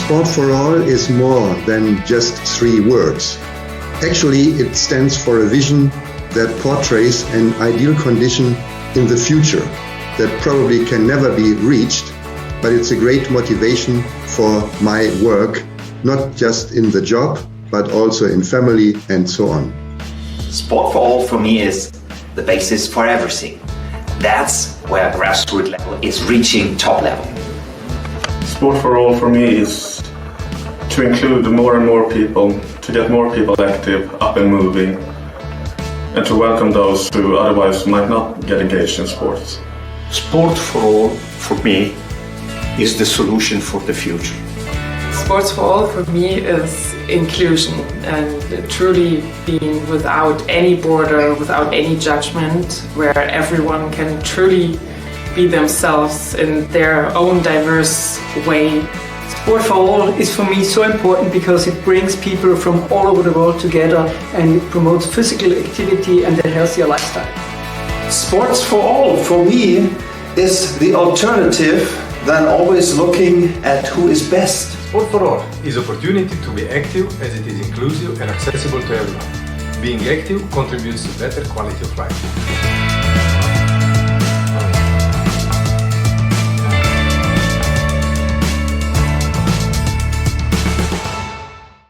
Sport for All is more than just 3 words. Actually, it stands for a vision that portrays an ideal condition in the future that probably can never be reached, but it's a great motivation for my work, not just in the job, but also in family and so on. Sport for All for me is the basis for everything. That's where grassroots level is reaching top level. Sport for All for me is to include more and more people, to get more people active, up and moving, and to welcome those who otherwise might not get engaged in sports. Sport for All for me is the solution for the future. Sports for All for me is inclusion and truly being without any border, without any judgment, where everyone can truly be themselves in their own diverse way. Sport for All is for me so important because it brings people from all over the world together and it promotes physical activity and a healthier lifestyle. Sports for All for me is the alternative than always looking at who is best. Sport for All is opportunity to be active as it is inclusive and accessible to everyone. Being active contributes to better quality of life.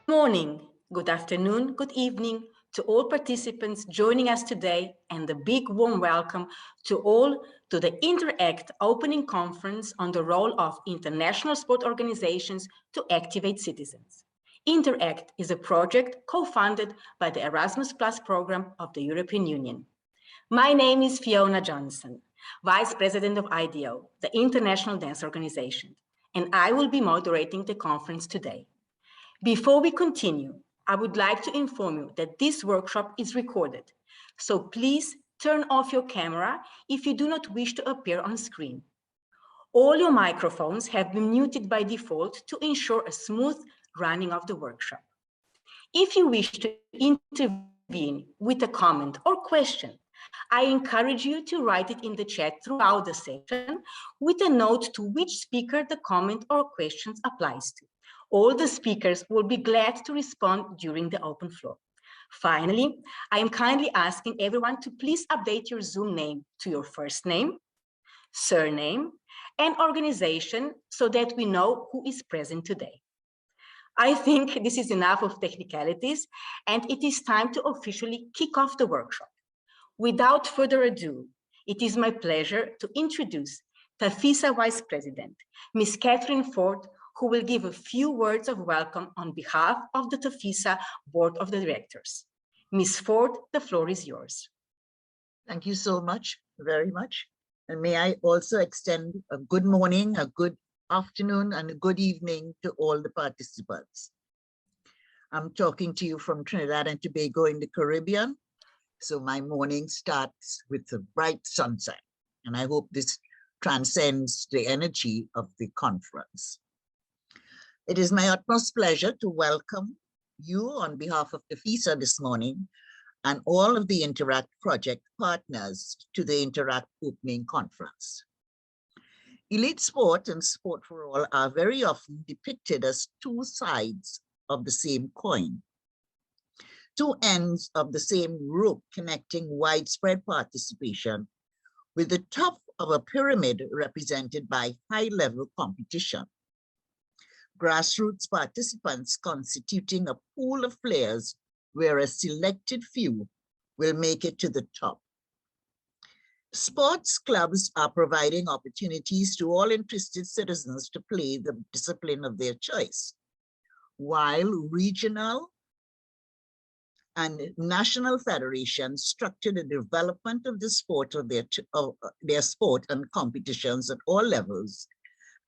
Good morning, good afternoon, good evening to all participants joining us today, and a big warm welcome to all to the Interact opening conference on the role of international sport organizations to activate citizens. Interact is a project co-funded by the Erasmus Plus program of the European Union. My name is Fiona Johnson, Vice President of IDO, the International Dance Organization, and I will be moderating the conference today. Before we continue, I would like to inform you that this workshop is recorded, so please turn off your camera if you do not wish to appear on screen. All your microphones have been muted by default to ensure a smooth running of the workshop. If you wish to intervene with a comment or question, I encourage you to write it in the chat throughout the session with a note to which speaker the comment or questions applies to. All the speakers will be glad to respond during the open floor. Finally, I am kindly asking everyone to please update your Zoom name to your first name, surname, and organization so that we know who is present today. I think this is enough of technicalities, and it is time to officially kick off the workshop. Without further ado, it is my pleasure to introduce TAFISA Vice President, Ms. Catherine Forde, who will give a few words of welcome on behalf of the TAFISA Board of Directors. Ms. Forde, the floor is yours. Thank you so much, very much. And may I also extend a good morning, a good afternoon, and a good evening to all the participants. I'm talking to you from Trinidad and Tobago in the Caribbean. So my morning starts with a bright sunshine, and I hope this transcends the energy of the conference. It is my utmost pleasure to welcome you on behalf of TAFISA this morning and all of the Interact project partners to the Interact opening conference. Elite sport and sport for all are very often depicted as two sides of the same coin, two ends of the same rope connecting widespread participation, with the top of a pyramid represented by high-level competition. Grassroots participants constituting a pool of players where a selected few will make it to the top. Sports clubs are providing opportunities to all interested citizens to play the discipline of their choice, while regional and national federations structure the development of the sport of their sport and competitions at all levels,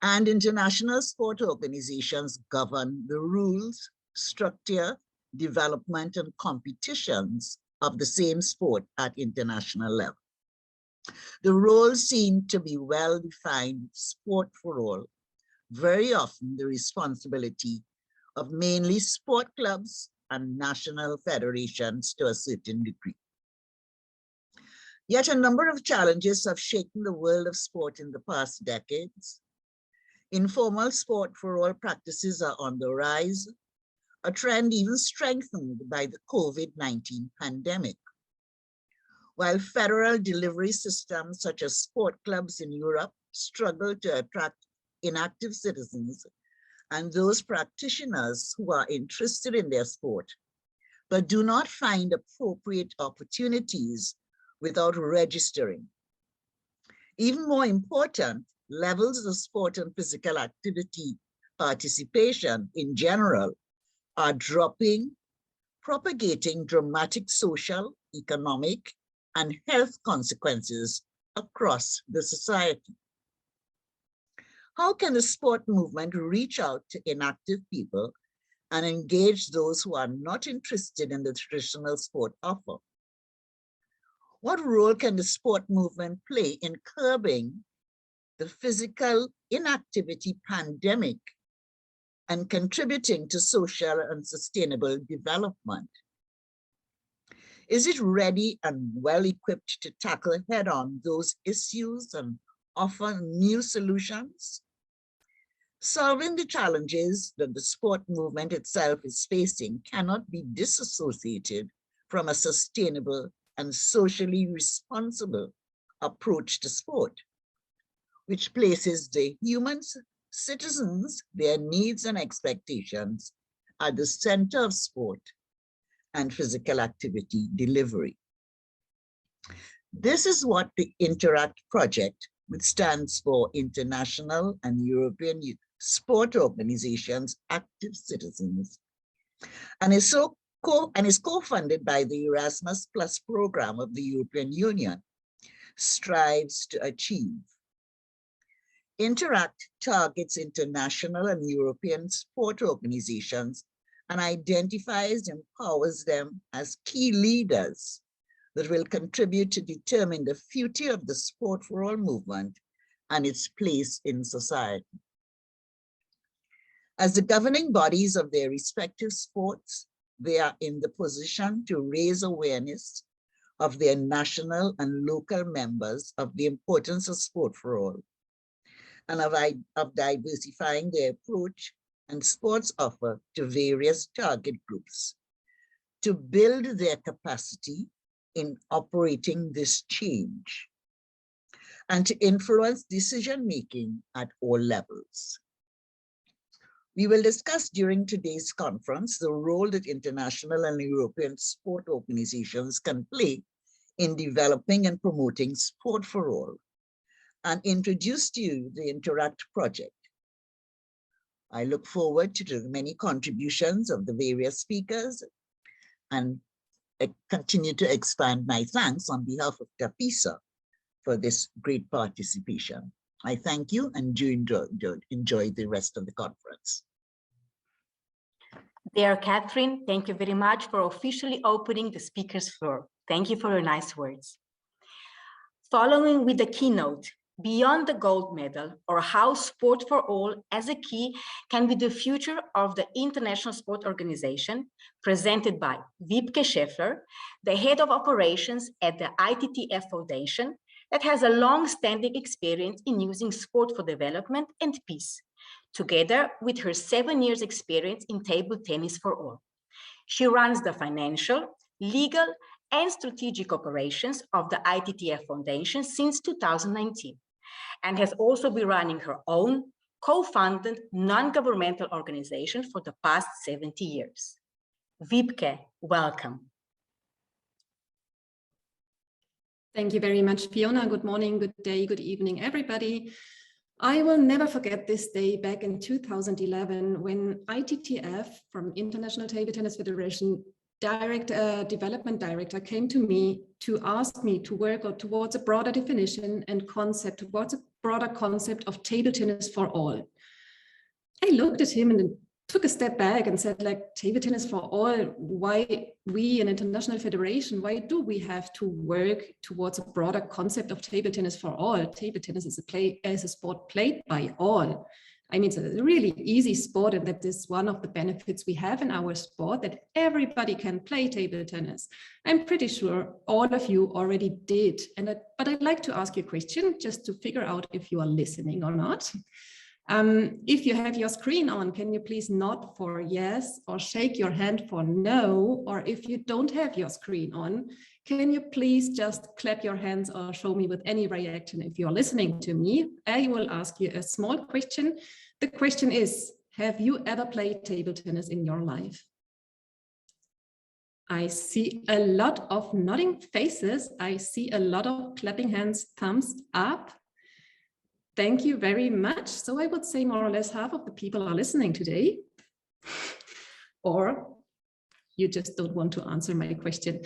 and international sport organizations govern the rules, structure, development, and competitions of the same sport at international level. The roles seem to be well defined. Sport for all, very often the responsibility of mainly sport clubs and national federations to a certain degree. Yet a number of challenges have shaken the world of sport in the past decades. Informal sport for all practices are on the rise, a trend even strengthened by the COVID-19 pandemic. While federal delivery systems such as sport clubs in Europe struggle to attract inactive citizens and those practitioners who are interested in their sport, but do not find appropriate opportunities without registering. Even more important, levels of sport and physical activity participation in general are dropping, propagating dramatic social, economic, and health consequences across the society. How can the sport movement reach out to inactive people and engage those who are not interested in the traditional sport offer? What role can the sport movement play in curbing the physical inactivity pandemic and contributing to social and sustainable development? Is it ready and well equipped to tackle head-on those issues and offer new solutions? Solving the challenges that the sport movement itself is facing cannot be disassociated from a sustainable and socially responsible approach to sport, which places the human citizens, their needs and expectations at the center of sport and physical activity delivery. This is what the Interact project, which stands for International and European Sport Organizations Active Citizens, and is co-funded by the Erasmus Plus program of the European Union, strives to achieve. Interact targets international and European sport organizations and identifies and empowers them as key leaders that will contribute to determine the future of the sport for all movement and its place in society. As the governing bodies of their respective sports, they are in the position to raise awareness of their national and local members of the importance of sport for all, and of diversifying their approach and sports offer to various target groups to build their capacity in operating this change and to influence decision-making at all levels. We will discuss during today's conference the role that international and European sport organizations can play in developing and promoting sport for all, and introduce to you the Interact project. I look forward to the many contributions of the various speakers and continue to expand my thanks on behalf of TAFISA for this great participation. I thank you and do enjoy the rest of the conference. Dear Catherine, thank you very much for officially opening the speaker's floor. Thank you for your nice words. Following with the keynote, Beyond the Gold Medal, or how sport for all as a key can be the future of the International Sport Organization, presented by Wiebke Scheffler, the head of operations at the ITTF Foundation, that has a long-standing experience in using sport for development and peace, together with her 7 years experience in table tennis for all. She runs the financial, legal, and strategic operations of the ITTF Foundation since 2019, and has also been running her own co-funded non-governmental organization for the past 70 years. Wiebke, welcome. Thank you very much, Fiona. Good morning, good day, good evening, everybody. I will never forget this day back in 2011 when ITTF, from International Table Tennis Federation, development director, came to me to ask me to work towards a broader definition and concept, towards a broader concept of table tennis for all. I looked at him and took a step back and said, like, table tennis for all, why we, an international federation, why do we have to work towards a broader concept of table tennis for all? Table tennis is a sport played by all. I mean, it's a really easy sport, and that is one of the benefits we have in our sport, that everybody can play table tennis. I'm pretty sure all of you already did. But I'd like to ask you a question just to figure out if you are listening or not. If you have your screen on, can you please nod for yes or shake your hand for no? Or if you don't have your screen on, can you please just clap your hands or show me with any reaction if you're listening to me? I will ask you a small question. The question is, have you ever played table tennis in your life? I see a lot of nodding faces. I see a lot of clapping hands, thumbs up. Thank you very much. So I would say more or less half of the people are listening today, or you just don't want to answer my question.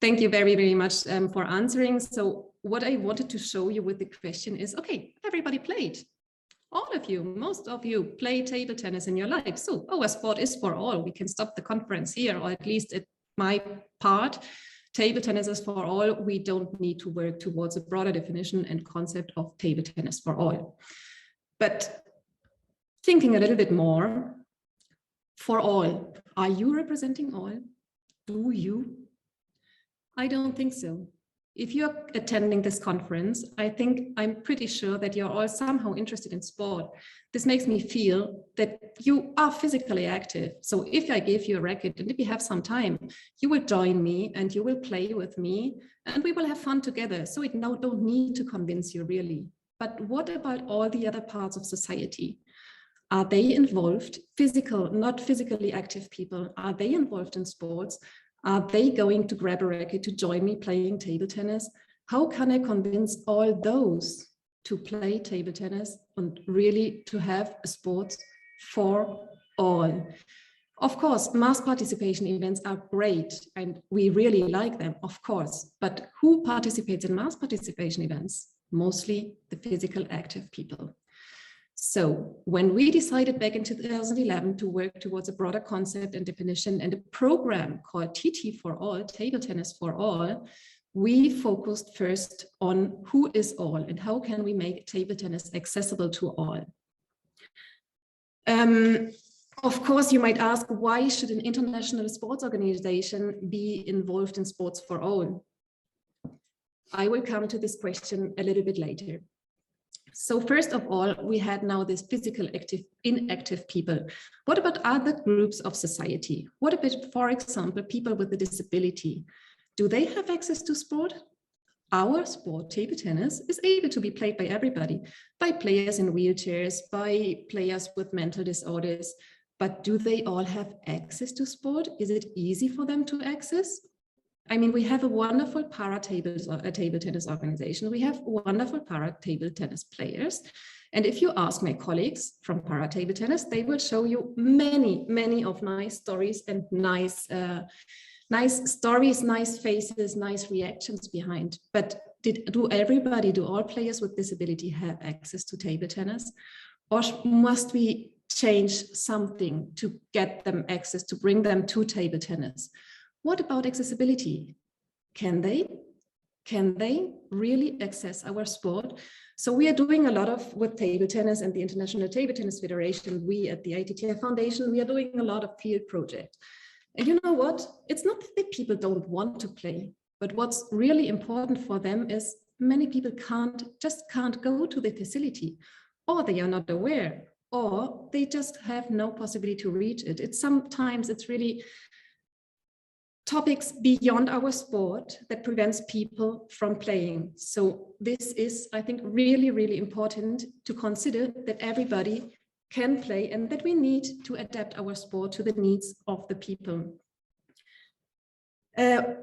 Thank you very, very much for answering. So what I wanted to show you with the question is, okay, everybody played. All of you, most of you play table tennis in your life. So our sport is for all. We can stop the conference here, or at least at my part. Table tennis is for all. We don't need to work towards a broader definition and concept of table tennis for all. But thinking a little bit more, for all, are you representing all? Do you? I don't think so. If you're attending this conference, I'm pretty sure that you're all somehow interested in sport. This makes me feel that you are physically active. So if I give you a racket and if you have some time, you will join me and you will play with me and we will have fun together. So it now don't need to convince you really. But what about all the other parts of society? Are they involved? Not physically active people, are they involved in sports? Are they going to grab a racket to join me playing table tennis? How can I convince all those to play table tennis and really to have a sport for all? Of course, mass participation events are great and we really like them, of course. But who participates in mass participation events? Mostly the physical active people. So when we decided back in 2011 to work towards a broader concept and definition and a program called TT for all, Table Tennis for All, we focused first on who is all and how can we make table tennis accessible to all. Of course, you might ask, why should an international sports organization be involved in sports for all? I will come to this question a little bit later. So first of all, we had now this physical active, inactive people. What about other groups of society? What about, for example, people with a disability? Do they have access to sport? Our sport, table tennis, is able to be played by everybody, by players in wheelchairs, by players with mental disorders. But do they all have access to sport? Is it easy for them to access? I mean, we have a wonderful table tennis organization. We have wonderful table tennis players. And if you ask my colleagues from table tennis, they will show you many, many of nice stories and nice stories, nice faces, nice reactions behind. But do all players with disability have access to table tennis? Or must we change something to get them access, to bring them to table tennis? What about accessibility? Can they really access our sport? So we are doing a lot with table tennis and the International Table Tennis Federation. We at the ITTF Foundation, we are doing a lot of field projects. And you know what? It's not that people don't want to play, but what's really important for them is many people just can't go to the facility, or they are not aware, or they just have no possibility to reach it. Sometimes it's really topics beyond our sport that prevents people from playing. So this is, I think, really, really important to consider that everybody can play and that we need to adapt our sport to the needs of the people.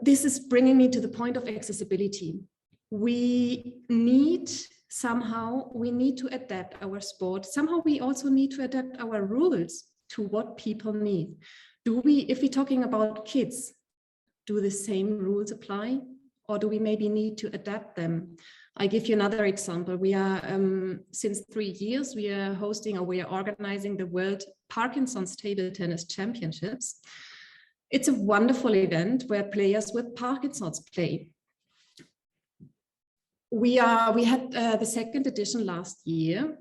This is bringing me to the point of accessibility. We need to adapt our sport. Somehow we also need to adapt our rules to what people need. If we're talking about kids, do the same rules apply, or do we maybe need to adapt them? I give you another example. We are, since 3 years, we are organizing the World Parkinson's Table Tennis Championships. It's a wonderful event where players with Parkinson's play. We had the 2nd edition last year.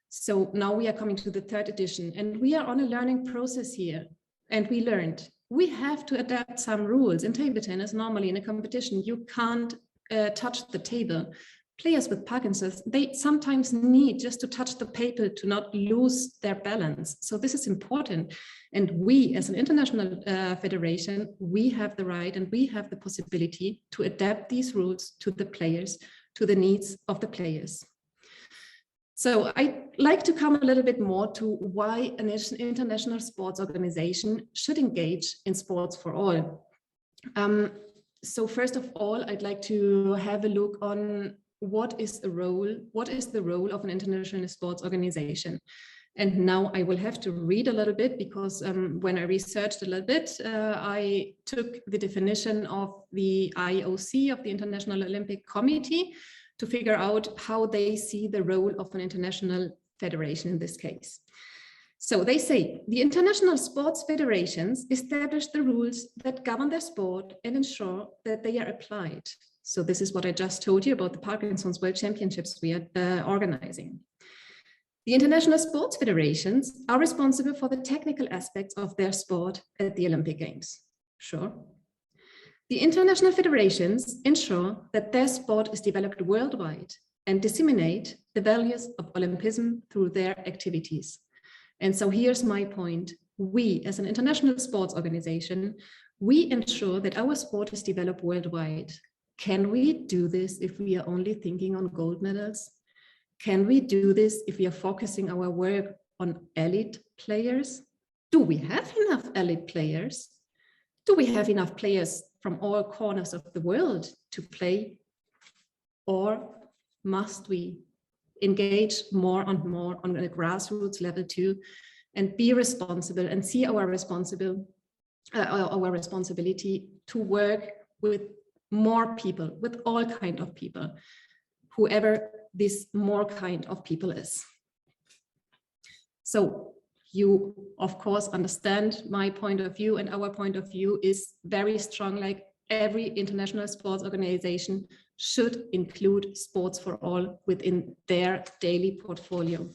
So now we are coming to the 3rd edition and we are on a learning process here. And we learned we have to adapt some rules. In table tennis, normally in a competition, you can't touch the table. players with Parkinson's, they sometimes need just to touch the paper to not lose their balance. So this is important. And we, as an international federation, we have the right and we have the possibility to adapt these rules to the players, to the needs of the players. So I'd like to come a little bit more to why an international sports organization should engage in sports for all. So first of all, I'd like to have a look on what is the role of an international sports organization. And now I will have to read a little bit because when I researched a little bit, I took the definition of the IOC, of the International Olympic Committee, to figure out how they see the role of an international federation in this case. So they say, the international sports federations establish the rules that govern their sport and ensure that they are applied. So this is what I just told you about the Parkinson's World Championships we are organizing. The international sports federations are responsible for the technical aspects of their sport at the Olympic Games. Sure. The international federations ensure that their sport is developed worldwide and disseminate the values of Olympism through their activities. And so here's my point. We, as an international sports organization, we ensure that our sport is developed worldwide. Can we do this if we are only thinking on gold medals? Can we do this if we are focusing our work on elite players? Do we have enough elite players? Do we have enough players from all corners of the world to play? Or must we engage more and more on a grassroots level too, and be responsible and see our responsibility to work with more people, with all kind of people, whoever this more kind of people is. So you, of course, understand my point of view, and our point of view is very strong, like every international sports organization should include sports for all within their daily portfolio.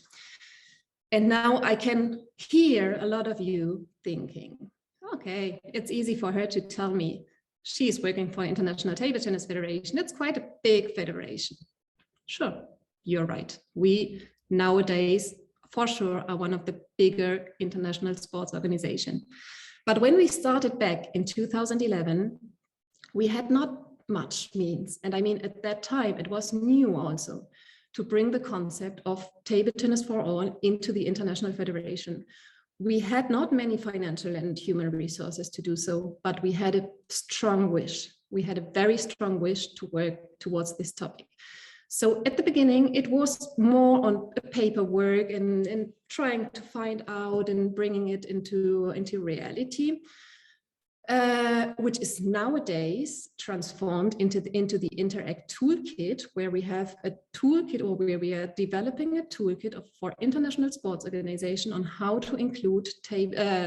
And now I can hear a lot of you thinking, okay, it's easy for her to tell me she's working for International Table Tennis Federation. It's quite a big federation. Sure, you're right. We nowadays, for sure, are one of the bigger international sports organizations. But when we started back in 2011, we had not much means. And I mean, at that time, it was new also to bring the concept of table tennis for all into the International Federation. We had not many financial and human resources to do so, but we had a strong wish. We had a very strong wish to work towards this topic. So at the beginning, it was more on paperwork and trying to find out and bringing it into reality, which is nowadays transformed into the Interact toolkit, where we have a toolkit, or where we are developing a toolkit for international sports organization on how to include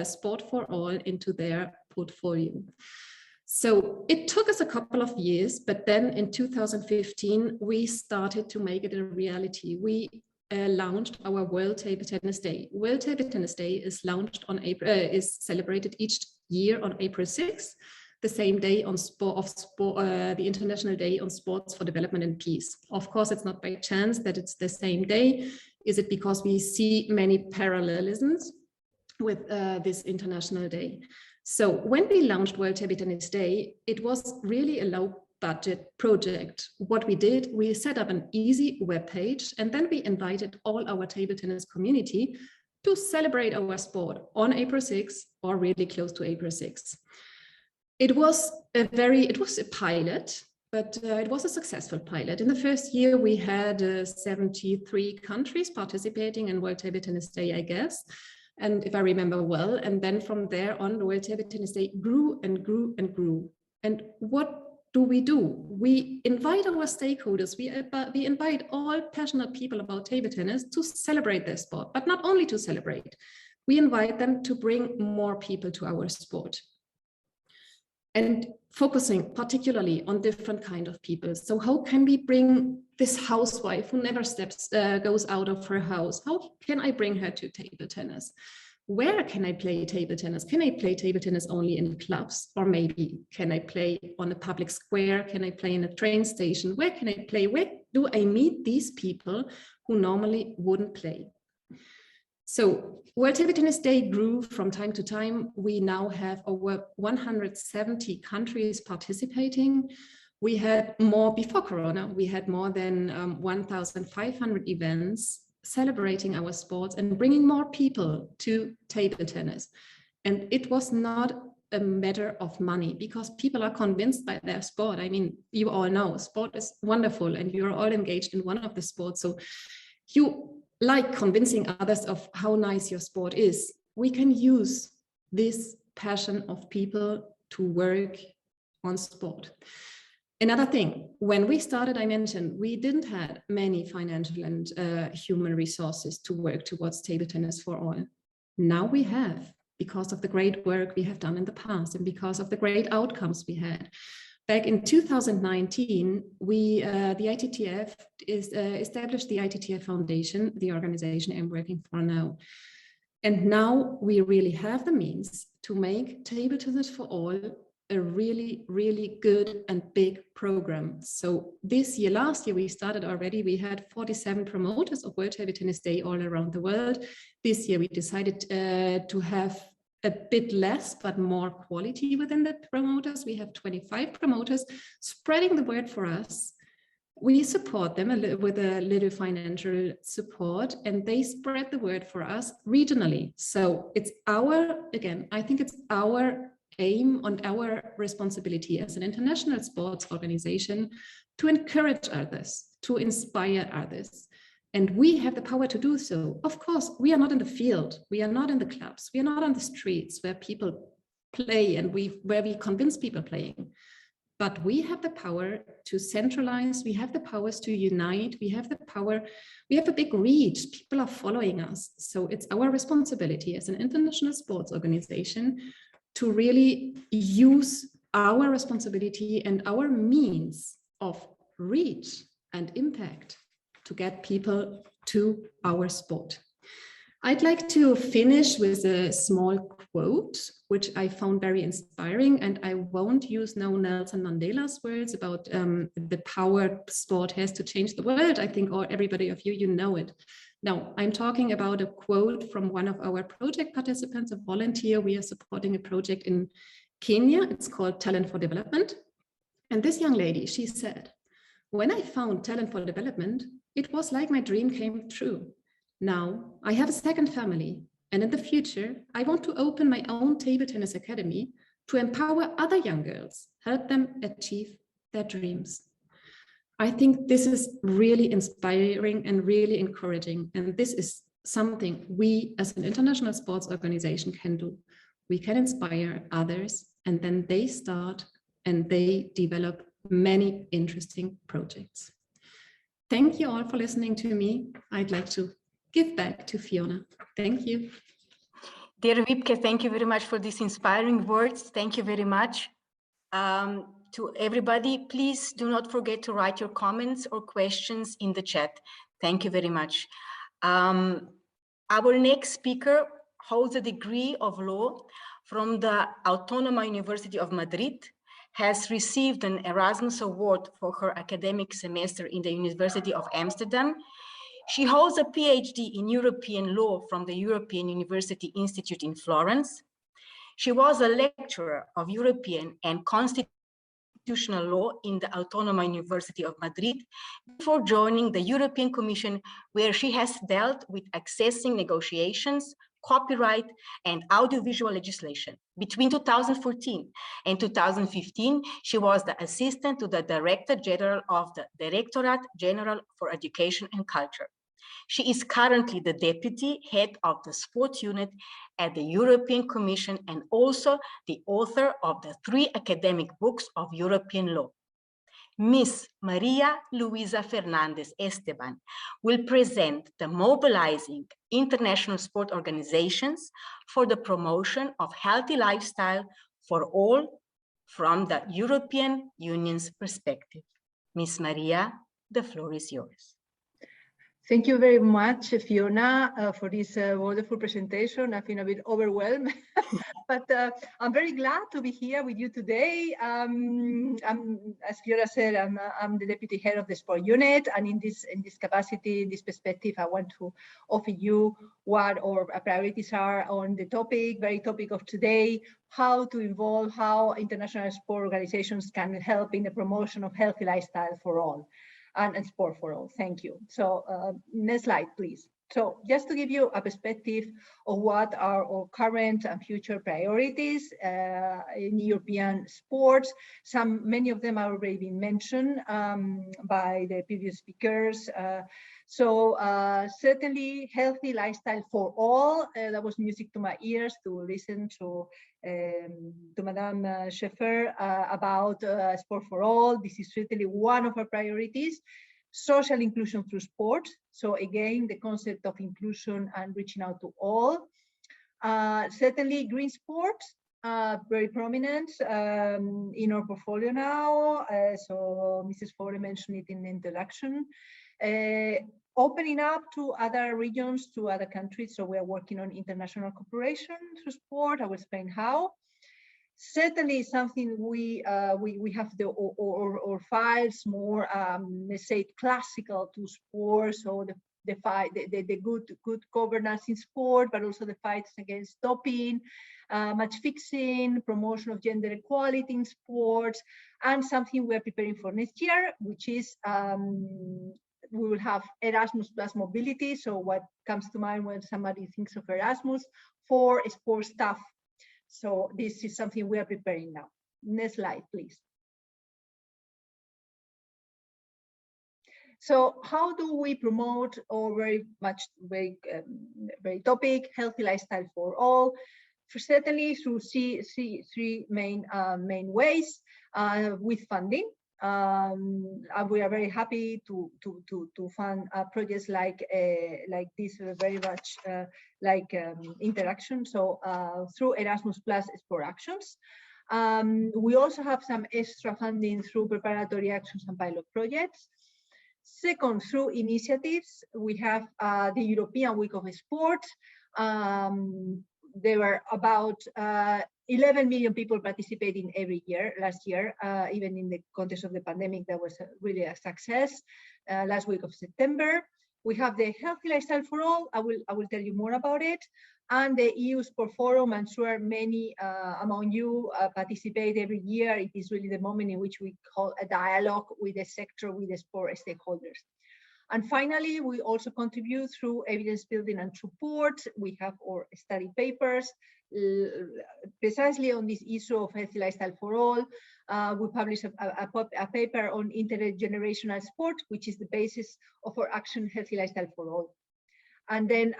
sport for all into their portfolio. So it took us a couple of years, but then in 2015, we started to make it a reality. We launched our World Table Tennis Day. World Table Tennis Day is launched on is celebrated each year on April 6th, the same day on the International Day on Sports for Development and Peace. Of course, it's not by chance that it's the same day. Is it because we see many parallelisms with this International Day? So when we launched World Table Tennis Day, it was really a low budget project. What we did, we set up an easy web page, and then we invited all our table tennis community to celebrate our sport on April 6th, or really close to April 6th. It was a pilot, but it was a successful pilot. In the first year, we had 73 countries participating in World Table Tennis Day, I guess. And if I remember well, and then from there on, the World Table Tennis Day grew and grew and grew. And what do? We invite our stakeholders, we invite all passionate people about table tennis to celebrate their sport, but not only to celebrate, we invite them to bring more people to our sport. And focusing particularly on different kind of people. So how can we bring this housewife who never goes out of her house? How can I bring her to table tennis? Where can I play table tennis? Can I play table tennis only in clubs? Or maybe can I play on a public square? Can I play in a train station? Where can I play? Where do I meet these people who normally wouldn't play? So World Table Tennis Day grew from time to time. We now have over 170 countries participating. We had more before Corona. We had more than 1,500 events celebrating our sports and bringing more people to table tennis. And it was not a matter of money, because people are convinced by their sport. I mean, you all know sport is wonderful and you're all engaged in one of the sports. So you like convincing others of how nice your sport is. We can use this passion of people to work on sport. Another thing, when we started, I mentioned, we didn't have many financial and human resources to work towards table tennis for all. Now we have, because of the great work we have done in the past and because of the great outcomes we had. Back in 2019, the ITTF established the ITTF Foundation, the organization I'm working for now. And now we really have the means to make table tennis for all a really, really good and big program. So this year, last year we started already, we had 47 promoters of World Table Tennis Day all around the world. This year we decided to have a bit less, but more quality within the promoters. We have 25 promoters spreading the word for us. We support them with a little financial support, and they spread the word for us regionally. So it's again, I think it's our aim and our responsibility as an international sports organization to encourage others, to inspire others. And we have the power to do so. Of course, we are not in the field. We are not in the clubs. We are not on the streets where people play and where we convince people playing. But we have the power to centralize. We have the powers to unite. We have the power. We have a big reach. People are following us. So it's our responsibility as an international sports organization to really use our responsibility and our means of reach and impact to get people to our sport. I'd like to finish with a small quote, which I found very inspiring, and I won't use now Nelson Mandela's words about the power sport has to change the world. I think everybody of you know it. Now, I'm talking about a quote from one of our project participants, a volunteer. We are supporting a project in Kenya. It's called Talent for Development. And this young lady, she said, "When I found Talent for Development, it was like my dream came true. Now I have a second family, and in the future, I want to open my own table tennis academy to empower other young girls, help them achieve their dreams." I think this is really inspiring and really encouraging. And this is something we as an international sports organization can do. We can inspire others, and then they start and they develop many interesting projects. Thank you all for listening to me. I'd like to give back to Fiona. Thank you. Dear Wiebke, thank you very much for these inspiring words. Thank you very much. To everybody, please do not forget to write your comments or questions in the chat. Thank you very much. Our next speaker holds a degree of law from the Autónoma University of Madrid, has received an Erasmus Award for her academic semester in the University of Amsterdam. She holds a PhD in European law from the European University Institute in Florence. She was a lecturer of European and constitutional law in the Autónoma University of Madrid before joining the European Commission, where she has dealt with accessing negotiations, copyright, and audiovisual legislation. Between 2014 and 2015, she was the assistant to the Director General of the Directorate General for Education and Culture. She is currently the Deputy Head of the Sport Unit at the European Commission and also the author of the 3 academic books of European law. Ms. Maria Luisa Fernandez Esteban will present the mobilizing international sport organizations for the promotion of healthy lifestyle for all from the European Union's perspective. Ms. Maria, the floor is yours. Thank you very much, Fiona, for this wonderful presentation. I feel a bit overwhelmed, but I'm very glad to be here with you today. As Fiona said, I'm the deputy head of the sport unit, and in this capacity, in this perspective, I want to offer you what our priorities are on the very topic of today: how to involve, how international sport organizations can help in the promotion of healthy lifestyle for all. And sport for all. Thank you. So next slide, please. So just to give you a perspective of what are our current and future priorities in European sports, many of them are already been mentioned by the previous speakers. Certainly healthy lifestyle for all. That was music to my ears to listen to Madame Scheffler about sport for all. This is certainly one of our priorities. Social inclusion through sport. So again, the concept of inclusion and reaching out to all. Certainly green sports, very prominent in our portfolio now. So Mrs. Forde mentioned it in the introduction. Opening up to other regions, to other countries. So we are working on international cooperation through sport. I will explain how. Certainly something we have our files more, let's say, classical to sport. So the good governance in sport, but also the fights against doping, match fixing, promotion of gender equality in sports, and something we're preparing for next year, which is we will have Erasmus plus mobility. So what comes to mind when somebody thinks of Erasmus for sports staff. So this is something we are preparing now. Next slide, please. So how do we promote our very topic, healthy lifestyle for all? Certainly through three main ways, with funding. We are very happy to fund projects like this, very much interaction. So through Erasmus Plus Sport Actions. We also have some extra funding through preparatory actions and pilot projects. Second, through initiatives, we have the European Week of Sport. There were about 11 million people participating every year last year, even in the context of the pandemic. That was really a success. Last week of September, we have the Healthy Lifestyle for All. I will tell you more about it. And the EU Sport Forum. I'm sure many among you participate every year. It is really the moment in which we call a dialogue with the sector, with the sport stakeholders. And finally, we also contribute through evidence building and support. We have our study papers precisely on this issue of healthy lifestyle for all. We published a paper on intergenerational sport, which is the basis of our action Healthy Lifestyle for All. And then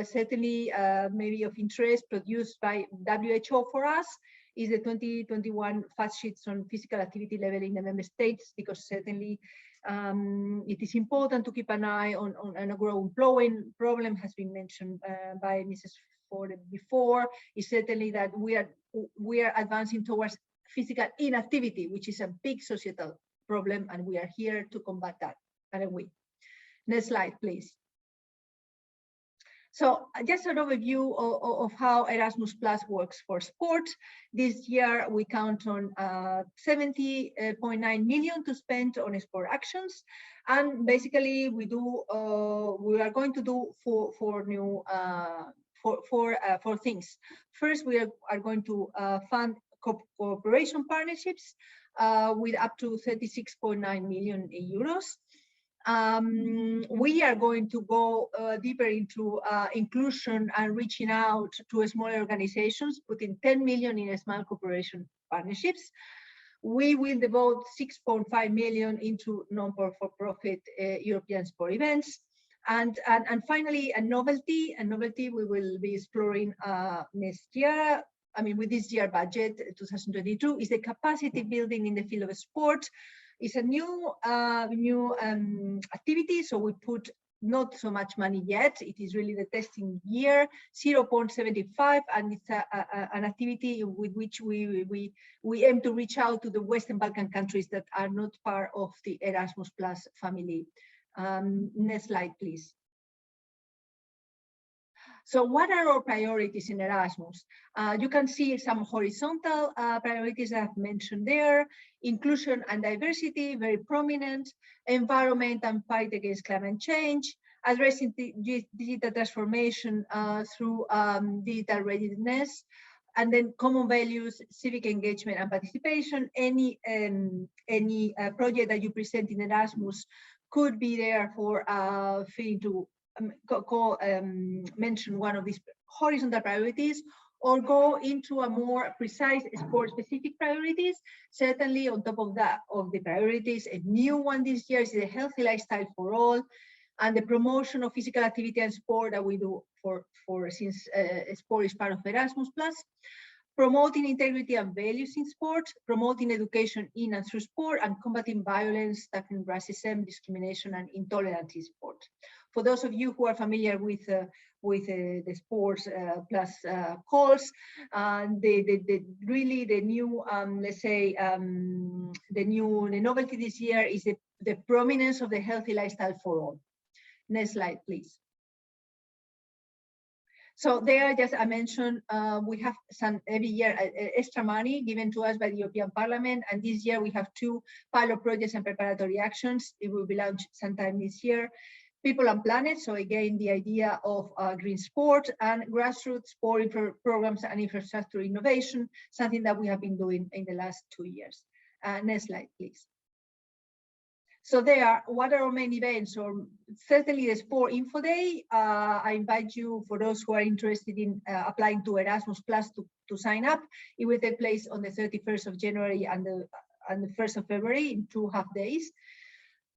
certainly maybe of interest, produced by WHO for us, is the 2021 fact sheets on physical activity level in the member states, because certainly it is important to keep an eye on a growing problem, has been mentioned by Mrs. Forde before. Is certainly that we are advancing towards physical inactivity, which is a big societal problem, and we are here to combat that, aren't we? Next slide, please. So just an overview of how Erasmus Plus works for sport. This year we count on 70.9 million to spend on sport actions, and basically we are going to do four things. First, we are going to fund cooperation partnerships with up to 36.9 million euros. We are going to go deeper into inclusion and reaching out to smaller organizations, putting 10 million in small cooperation partnerships. We will devote 6.5 million into non-for-profit European sport events. And finally, a novelty we will be exploring next year. I mean, with this year budget, 2022, is the capacity building in the field of sport. It's a new activity, so we put not so much money yet. It is really the testing year, 0.75, and it's an activity with which we aim to reach out to the Western Balkan countries that are not part of the Erasmus Plus family Next slide, please. So what are our priorities in Erasmus? You can see some horizontal priorities I've mentioned there. Inclusion and diversity, very prominent. Environment and fight against climate change. Addressing digital transformation through digital readiness. And then common values, civic engagement and participation. Any project that you present in Erasmus could be there for fitting to mention one of these horizontal priorities, or go into a more precise sport-specific priorities. Certainly, on top of that, of the priorities, a new one this year is the healthy lifestyle for all, and the promotion of physical activity and sport that we do since sport is part of Erasmus+. Promoting integrity and values in sport, promoting education in and through sport, and combating violence, tackling racism, discrimination, and intolerance in sport. For those of you who are familiar with the sports plus calls, really the new, let's say, the novelty this year is the prominence of the healthy lifestyle for all. Next slide, please. So there, just I mentioned, we have some every year extra money given to us by the European Parliament, and this year we have 2 pilot projects and preparatory actions. It will be launched sometime this year. People and Planet, so again, the idea of green sport and grassroots sport programs and infrastructure innovation, something that we have been doing in the last 2 years. Next slide, please. So what are our main events? Or certainly the Sport Info Day. I invite you, for those who are interested in applying to Erasmus Plus, to sign up. It will take place on the 31st of January and the 1st of February in 2 half days.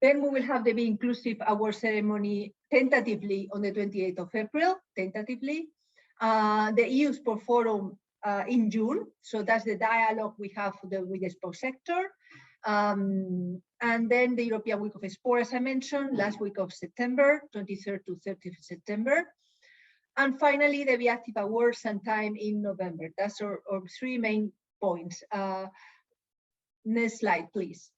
Then we will have the Be Inclusive Award ceremony tentatively on the 28th of April, tentatively. The EU Sport Forum in June. So that's the dialogue we have with the sport sector. And then the European Week of Sport, as I mentioned, last week of September, 23rd to 30th of September. And finally, the Be Active Awards sometime in November. That's our 3 main points. Next slide, please.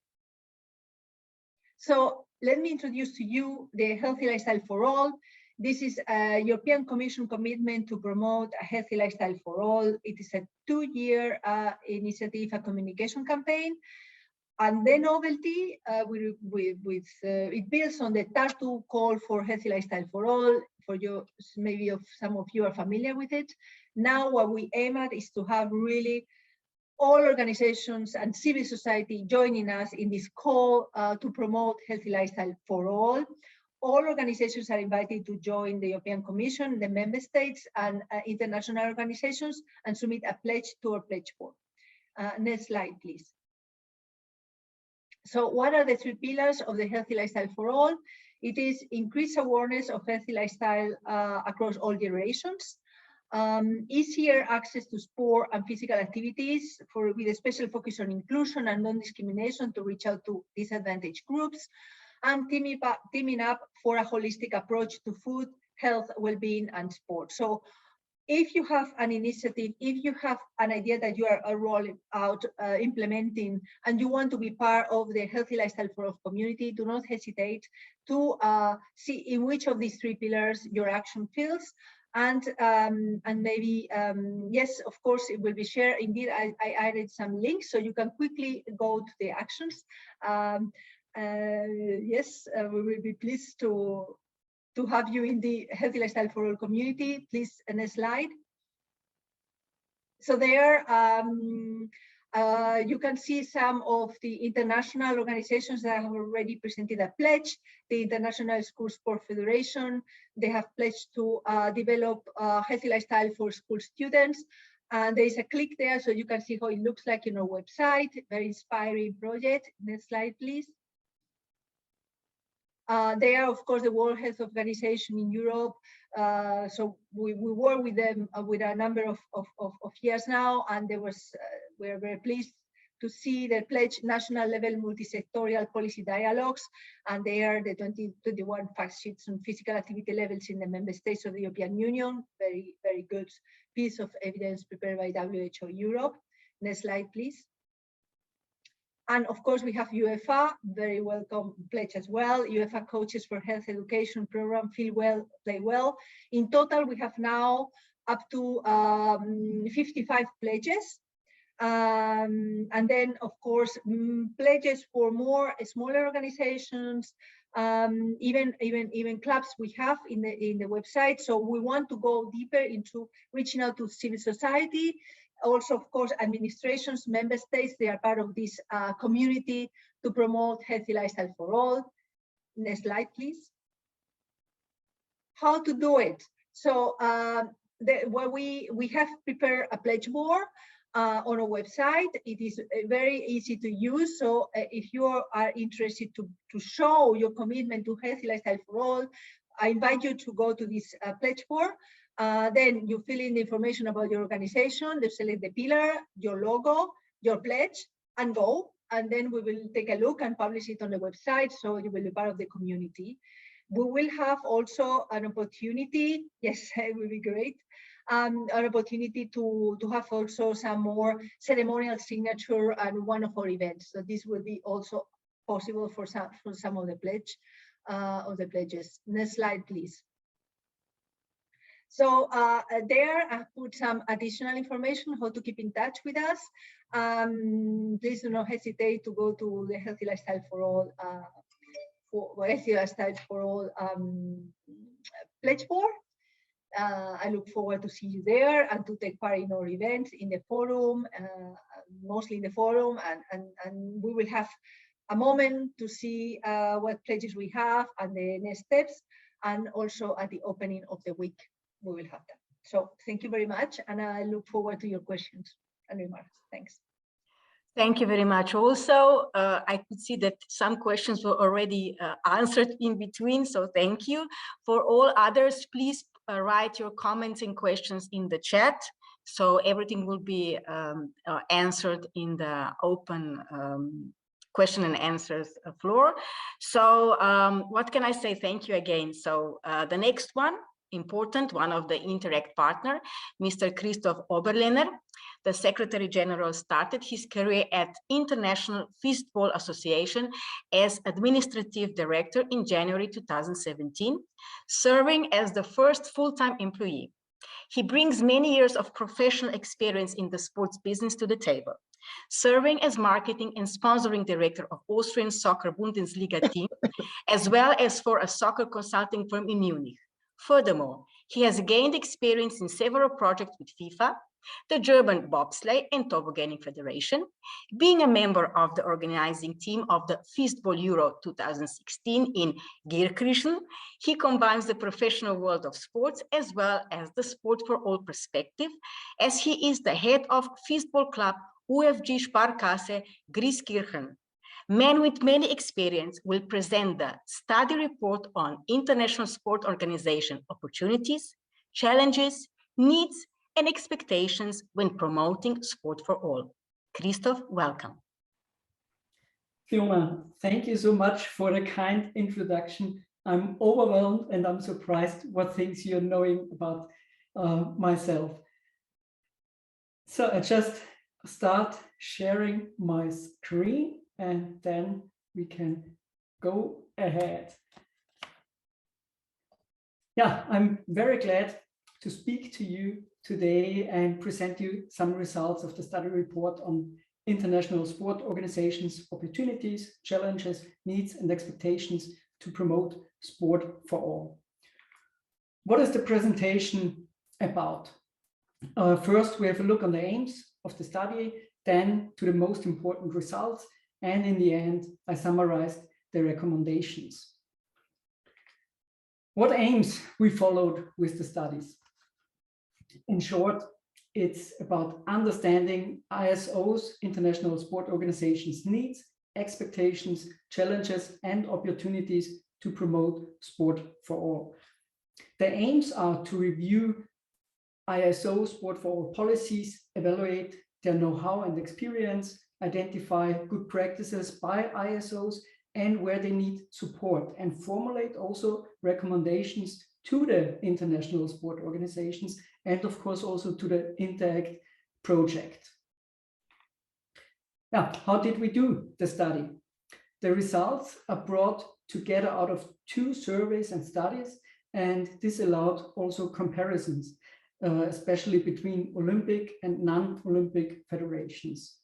So let me introduce to you the Healthy Lifestyle for All. This is a European Commission commitment to promote a healthy lifestyle for all. It is a 2-year initiative, a communication campaign. And the novelty, it builds on the Tartu call for healthy lifestyle for all. For you, maybe some of you are familiar with it. Now what we aim at is to have really all organizations and civil society joining us in this call to promote healthy lifestyle for all. All organizations are invited to join the European Commission, the member states, and international organizations, and submit a pledge to our pledge form. Next slide, please. So what are the 3 pillars of the healthy lifestyle for all? It is increased awareness of healthy lifestyle across all generations, easier access to sport and physical activities with a special focus on inclusion and non-discrimination to reach out to disadvantaged groups, and teaming up for a holistic approach to food, health, well-being, and sport. So if you have an initiative, if you have an idea that you are rolling out, implementing, and you want to be part of the Healthy Lifestyle for All community, do not hesitate to see in which of these 3 pillars your action feels. And maybe, yes, of course, it will be shared. Indeed, I added some links so you can quickly go to the actions. Yes, we will be pleased to have you in the Healthy Lifestyle for All community. Please, next slide. So there, you can see some of the international organizations that have already presented a pledge. The International School Sport Federation, they have pledged to develop a healthy lifestyle for school students. And there is a click there, so you can see how it looks like in our website. Very inspiring project. Next slide, please. They are, of course, the World Health Organization in Europe. So we work with them with a number of years now, and we're very pleased to see the pledge national level multi-sectorial policy dialogues, and they are the 2021 fact sheets on physical activity levels in the member states of the European Union. Very, very good piece of evidence prepared by WHO Europe. Next slide, please. And of course, we have UEFA, very welcome pledge as well. UEFA Coaches for Health Education program, Feel Well, Play Well. In total, we have now up to 55 pledges. And then, of course, pledges for more smaller organizations, even clubs we have in the website. So we want to go deeper into reaching out to civil society. Also, of course, administrations, member states, they are part of this community to promote healthy lifestyle for all. Next slide, please. How to do it? So we have prepared a pledge board on a website. It is very easy to use. So if you are interested to show your commitment to healthy lifestyle for all, I invite you to go to this pledge board. Then you fill in the information about your organization, you select the pillar, your logo, your pledge, and go. And then we will take a look and publish it on the website, so you will be part of the community. We will have also an opportunity, yes, it will be great, an opportunity to have also some more ceremonial signature and one of our events. So this will be also possible for some of the pledges. Next slide, please. So there I put some additional information how to keep in touch with us. Please do not hesitate to go to the Healthy Lifestyle for All pledge board. I look forward to see you there and to take part in our events in the forum, mostly in the forum, and we will have a moment to see what pledges we have and the next steps, and also at the opening of the week we will have that. So thank you very much, and I look forward to your questions and remarks. Thanks. Thank you very much. Also, I could see that some questions were already answered in between, so thank you. For all others, please write your comments and questions in the chat, so everything will be answered in the open question and answers floor. So what can I say? Thank you again. So the next one, important, one of the Interact partner, Mr. Christoph Oberlehner, the Secretary General, started his career at International Fistball Association as Administrative Director in January 2017, serving as the first full-time employee. He brings many years of professional experience in the sports business to the table, serving as marketing and sponsoring director of Austrian Soccer Bundesliga team, as well as for a soccer consulting firm in Munich. Furthermore, he has gained experience in several projects with FIFA, the German Bobsleigh and Tobogganing Federation, being a member of the organizing team of the Fistball Euro 2016 in Gierkirchen. He combines the professional world of sports as well as the sport for all perspective, as he is the head of Fistball Club UFG Sparkasse Grieskirchen. Man with many experience will present the study report on international sport organization opportunities, challenges, needs, and expectations when promoting sport for all. Christoph, welcome. Fiona, thank you so much for the kind introduction. I'm overwhelmed and I'm surprised what things you're knowing about myself. So I just start sharing my screen and then we can go ahead. Yeah, I'm very glad to speak to you today and present you some results of the study report on international sport organizations, opportunities, challenges, needs, and expectations to promote sport for all. What is the presentation about? First, we have a look on the aims of the study, then to the most important results, and in the end, I summarized the recommendations. What aims we followed with the studies? In short, it's about understanding ISO's, International Sport Organizations' needs, expectations, challenges, and opportunities to promote sport for all. The aims are to review ISO Sport for All policies, evaluate their know-how and experience, identify good practices by ISOs and where they need support, and formulate also recommendations to the international sport organizations and of course also to the Interact project. Now, how did we do the study? The results are brought together out of 2 surveys and studies, and this allowed also comparisons, especially between Olympic and non-Olympic federations.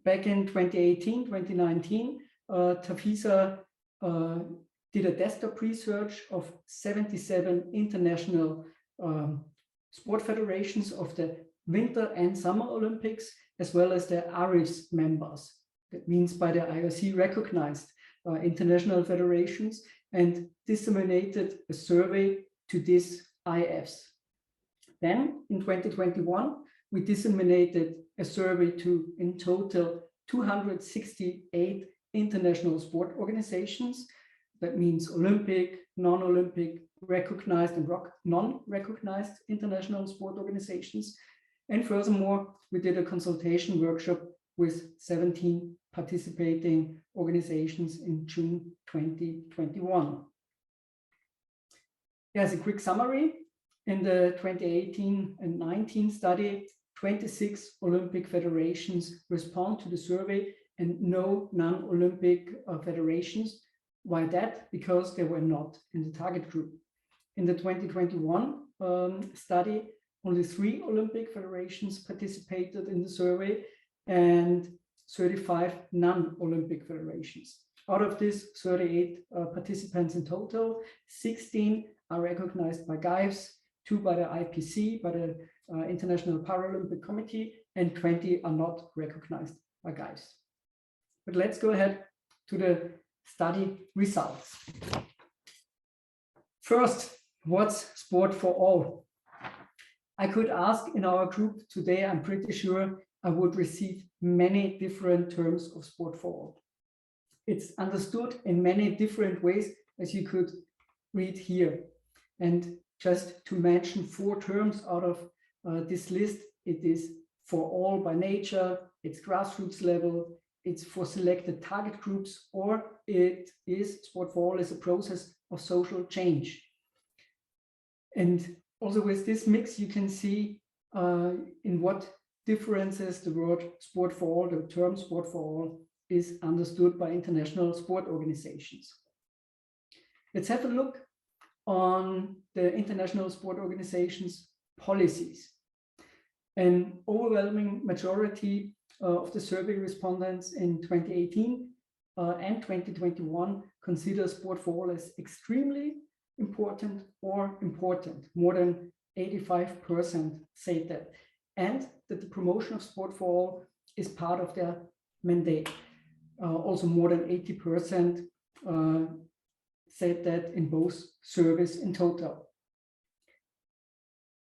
Back in 2018, 2019, TAFISA did a desktop research of 77 international sport federations of the Winter and Summer Olympics, as well as the ARIS members. That means by the IOC recognized international federations, and disseminated a survey to these IFs. Then in 2021, we disseminated a survey to, in total, 268 international sport organizations. That means Olympic, non-Olympic, recognized and non-recognized international sport organizations. And furthermore, we did a consultation workshop with 17 participating organizations in June 2021. Here's a quick summary. In the 2018 and 19 study, 26 Olympic federations respond to the survey and no non-Olympic federations. Why that? Because they were not in the target group. In the 2021 study, only 3 Olympic federations participated in the survey and 35 non-Olympic federations. Out of this 38 participants in total, 16 are recognized by GAIFs, 2 by the IPC, by the International Paralympic Committee, and 20 are not recognized by GAIFs. But let's go ahead to the study results. First, what's sport for all? I could ask in our group today, I'm pretty sure I would receive many different terms of sport for all. It's understood in many different ways, as you could read here. And just to mention 4 terms out of this list, it is for all by nature, it's grassroots level, it's for selected target groups, or it is sport for all is a process of social change. And also with this mix, you can see in what differences the word sport for all, the term sport for all, is understood by international sport organizations. Let's have a look on the international sport organizations' policies. An overwhelming majority of the survey respondents in 2018 and 2021 consider sport for all as extremely important or important. More than 85% say that. And that the promotion of sport for all is part of their mandate. Also more than 80% said that in both surveys in total.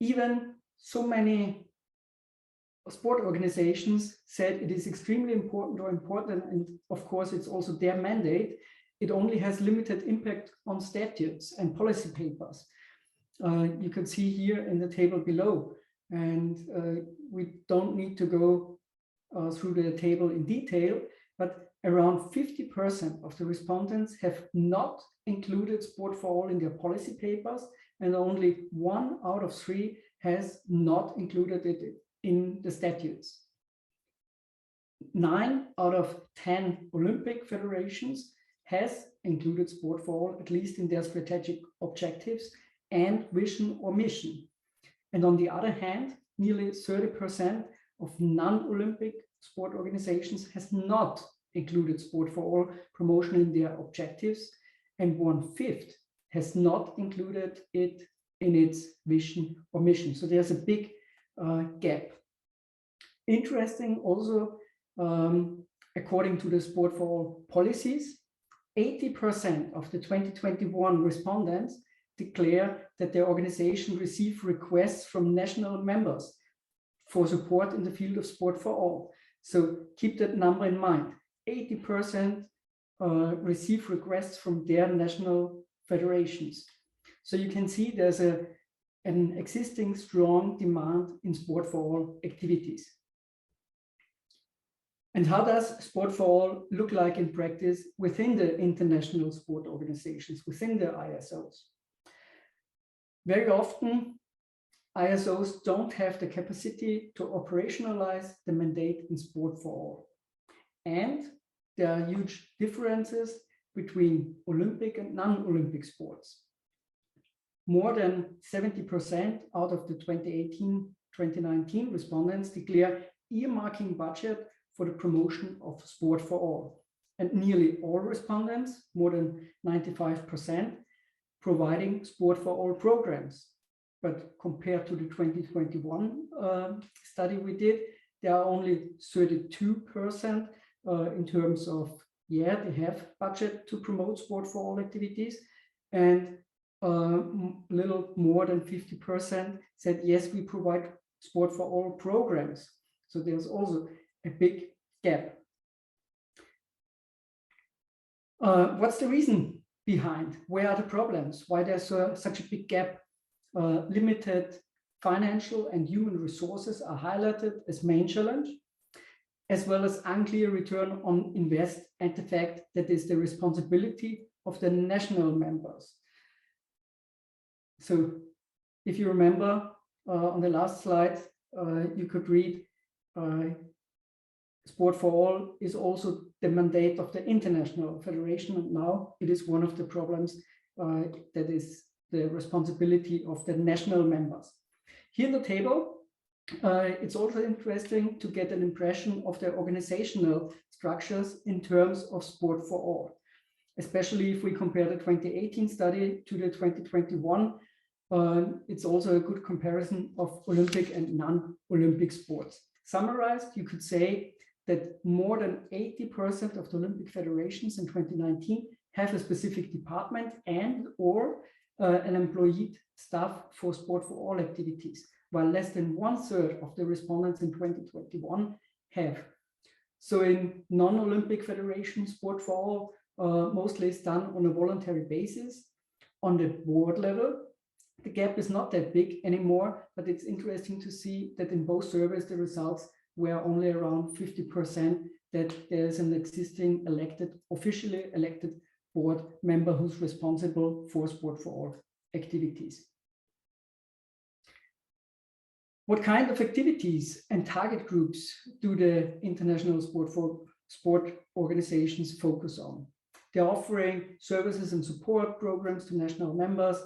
Even so many sport organizations said it is extremely important or important, and of course it's also their mandate, it only has limited impact on statutes and policy papers. You can see here in the table below, and we don't need to go through the table in detail, but around 50% of the respondents have not included sport for all in their policy papers, and only 1 out of 3 has not included it in the statutes. 9 out of 10 Olympic federations has included sport for all, at least in their strategic objectives and vision or mission. And on the other hand, nearly 30% of non-Olympic sport organizations has not included sport for all promotion in their objectives, and 1/5 has not included it in its vision or mission. So there's a big gap. Interesting also, according to the sport for all policies, 80% of the 2021 respondents declare that their organization received requests from national members for support in the field of sport for all. So keep that number in mind. 80% receive requests from their national federations. So you can see there's an existing strong demand in sport for all activities. And how does sport for all look like in practice within the international sport organizations, within the ISOs? Very often, ISOs don't have the capacity to operationalize the mandate in sport for all. And there are huge differences between Olympic and non-Olympic sports. More than 70% out of the 2018-2019 respondents declare earmarking budget for the promotion of sport for all. And nearly all respondents, more than 95%, providing sport for all programs. But compared to the 2021 study we did, there are only 32% in terms of, yeah, they have budget to promote sport for all activities, and a little more than 50% said, yes, we provide sport for all programs. So there's also a big gap. What's the reason behind? Where are the problems? Why there's such a big gap? Limited financial and human resources are highlighted as main challenge, as well as unclear return on invest and the fact that it's the responsibility of the national members. So if you remember on the last slide, you could read Sport for All is also the mandate of the International Federation, and now it is one of the problems that is the responsibility of the national members. Here in the table, it's also interesting to get an impression of the organizational structures in terms of Sport for All, especially if we compare the 2018 study to the 2021. It's also a good comparison of Olympic and non-Olympic sports. Summarized, you could say that more than 80% of the Olympic federations in 2019 have a specific department and or an employed staff for Sport for All activities, while less than 1/3 of the respondents in 2021 have. So in non-Olympic federations, Sport for All mostly is done on a voluntary basis. On the board level, the gap is not that big anymore, but it's interesting to see that in both surveys, the results were only around 50%, that there's an existing officially elected board member who's responsible for Sport for All activities. What kind of activities and target groups do the international sport organizations focus on? They're offering services and support programs to national members,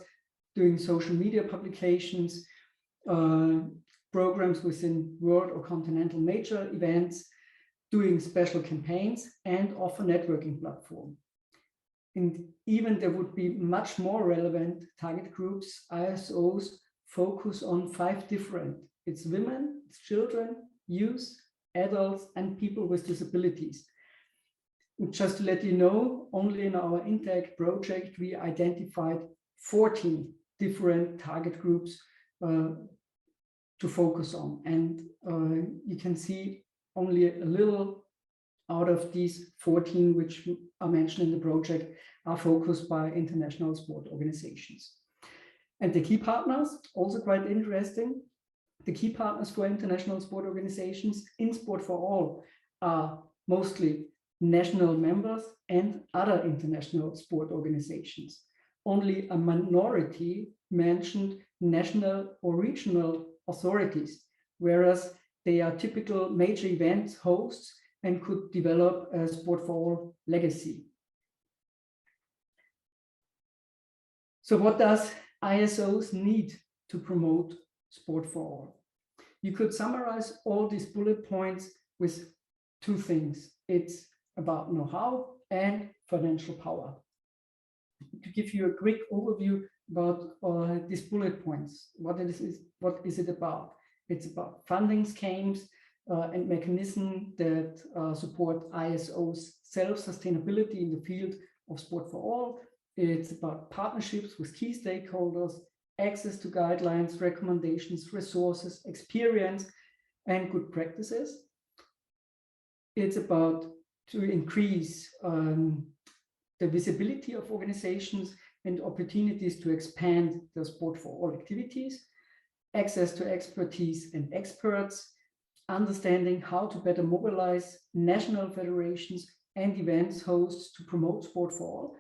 doing social media publications, programs within world or continental major events, doing special campaigns, and offer networking platform. And even there would be much more relevant target groups. ISOs focus on 5 different. It's women, it's children, youth, adults, and people with disabilities. And just to let you know, only in our Intact project, we identified 14 different target groups to focus on. And you can see only a little out of these 14, which are mentioned in the project, are focused by international sport organizations. And the key partners, also quite interesting, the key partners for international sport organizations in Sport for All are mostly national members and other international sport organizations. Only a minority mentioned national or regional authorities, whereas they are typical major event hosts and could develop a Sport for All legacy. So what does ISOs need to promote Sport for All? You could summarize all these bullet points with 2 things. It's about know-how and financial power. To give you a quick overview about these bullet points, what is it about? It's about funding schemes and mechanisms that support ISO's self-sustainability in the field of Sport for All. It's about partnerships with key stakeholders, access to guidelines, recommendations, resources, experience, and good practices. It's about to increase the visibility of organizations and opportunities to expand their Sport for All activities, access to expertise and experts, understanding how to better mobilize national federations and events hosts to promote Sport for All,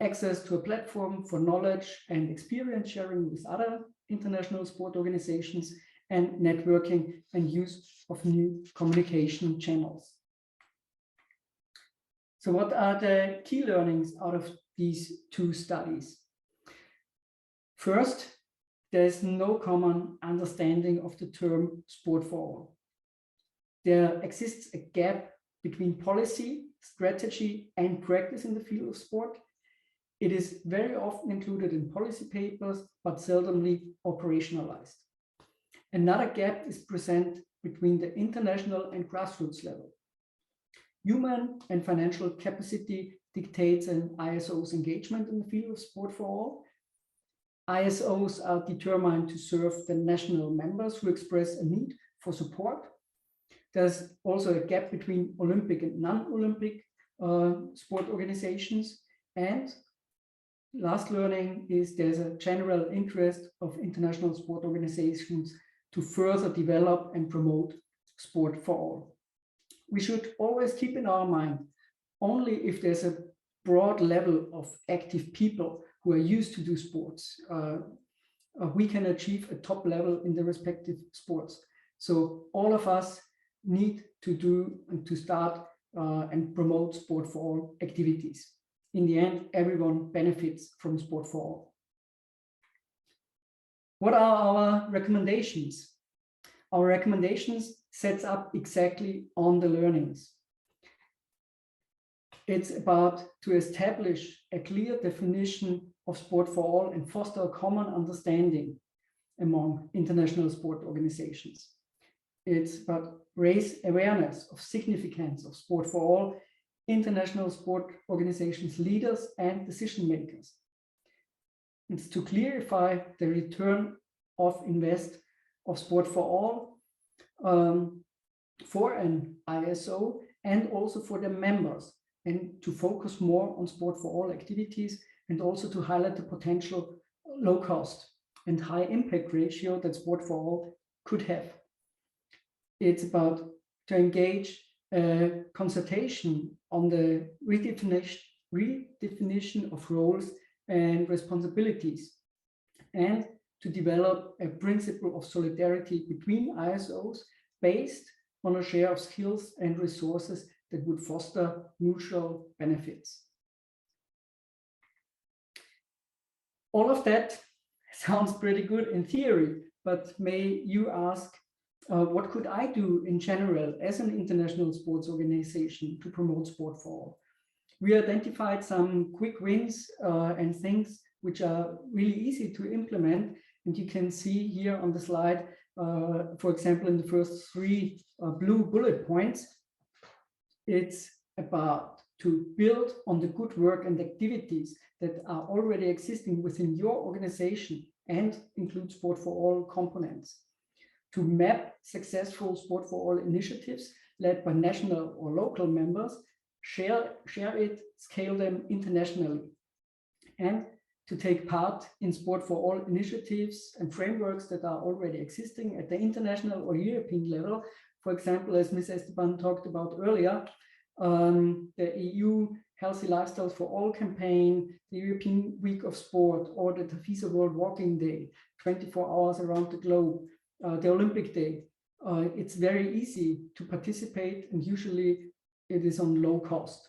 access to a platform for knowledge and experience sharing with other international sport organizations, and networking and use of new communication channels. So what are the key learnings out of these two studies? First, there is no common understanding of the term sport for all. There exists a gap between policy, strategy, and practice in the field of sport. It is very often included in policy papers, but seldomly operationalized. Another gap is present between the international and grassroots level. Human and financial capacity dictates an ISO's engagement in the field of sport for all. ISOs are determined to serve the national members who express a need for support. There's also a gap between Olympic and non-Olympic sport organizations. And last learning is there's a general interest of international sport organizations to further develop and promote sport for all. We should always keep in our mind, only if there's a broad level of active people who are used to do sports, we can achieve a top level in the respective sports. So all of us need to do and to start and promote sport for all activities. In the end, everyone benefits from sport for all. What are our recommendations? Our recommendations sets up exactly on the learnings. It's about to establish a clear definition of sport for all and foster a common understanding among international sport organizations. It's about raise awareness of significance of sport for all international sport organizations, leaders and decision makers. It's to clarify the return of invest of sport for all for an ISO and also for the members, and to focus more on sport for all activities, and also to highlight the potential low cost and high impact ratio that sport for all could have. It's about to engage a consultation on the redefinition of roles and responsibilities, and to develop a principle of solidarity between ISOs based on a share of skills and resources that would foster mutual benefits. All of that sounds pretty good in theory, but may you ask, what could I do in general as an international sports organization to promote sport for all? We identified some quick wins and things which are really easy to implement. And you can see here on the slide, for example, in the first three blue bullet points, it's about to build on the good work and activities that are already existing within your organization and include sport for all components. To map successful sport for all initiatives led by national or local members, share it, scale them internationally, and to take part in sport for all initiatives and frameworks that are already existing at the international or European level. For example, as Ms. Esteban talked about earlier, the EU Healthy Lifestyles for All campaign, the European Week of Sport, or the TAFISA World Walking Day, 24 hours around the globe, the Olympic Day. It's very easy to participate, and usually it is on low cost.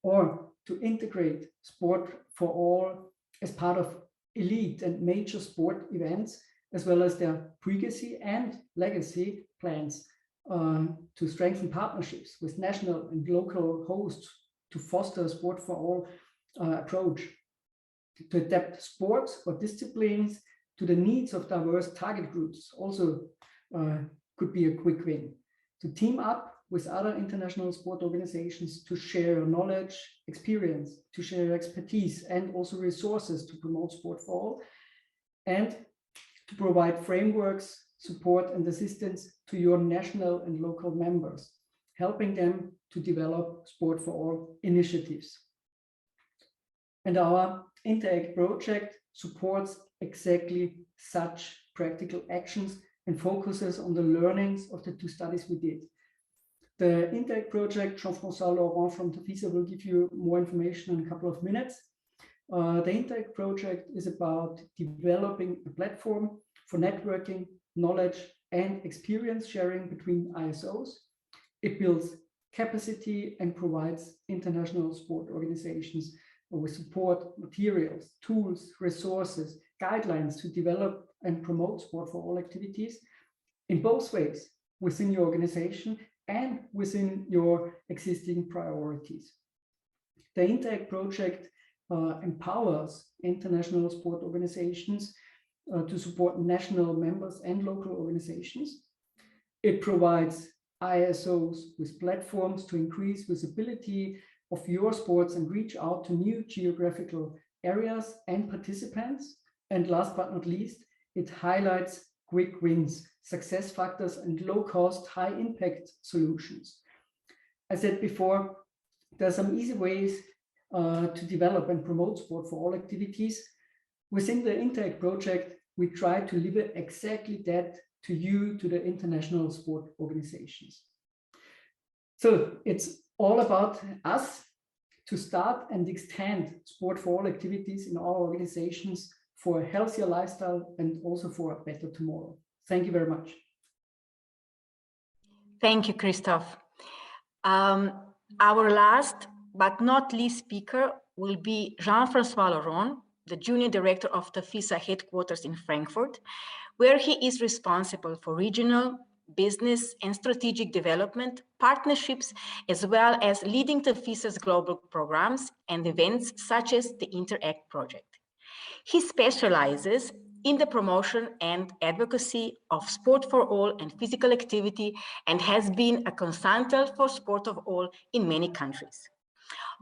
Or to integrate sport for all as part of elite and major sport events, as well as their pregnancy and legacy plans, to strengthen partnerships with national and local hosts to foster a sport for all approach, to adapt sports or disciplines to the needs of diverse target groups also could be a quick win, to team up with other international sport organizations to share knowledge, experience, to share expertise, and also resources to promote sport for all, and to provide frameworks, support, and assistance to your national and local members, helping them to develop sport for all initiatives. And our Interact project supports exactly such practical actions and focuses on the learnings of the two studies we did. The Interact project, Jean-Francois, Laurent from TAFISA will give you more information in a couple of minutes. The Interact project is about developing a platform for networking, knowledge, and experience sharing between ISOs. It builds capacity and provides international sport organizations with support, materials, tools, resources, guidelines to develop and promote sport for all activities in both ways, within your organization and within your existing priorities. The INTERACT project empowers international sport organizations to support national members and local organizations. It provides ISOs with platforms to increase visibility of your sports and reach out to new geographical areas and participants. And last but not least, it highlights quick wins, success factors, and low-cost, high-impact solutions. I said before, there are some easy ways to develop and promote sport for all activities. Within the INTERACT project, we try to deliver exactly that to you, to the international sport organizations. So it's all about us to start and extend sport for all activities in our organizations for a healthier lifestyle and also for a better tomorrow. Thank you very much. Thank you, Christoph. Our last but not least speaker will be Jean-Francois Laurent, the Junior Director of TAFISA headquarters in Frankfurt, where he is responsible for regional, business and strategic development, partnerships, as well as leading TAFISA's global programs and events such as the INTERACT project. He specializes in the promotion and advocacy of sport for all and physical activity and has been a consultant for sport of all in many countries.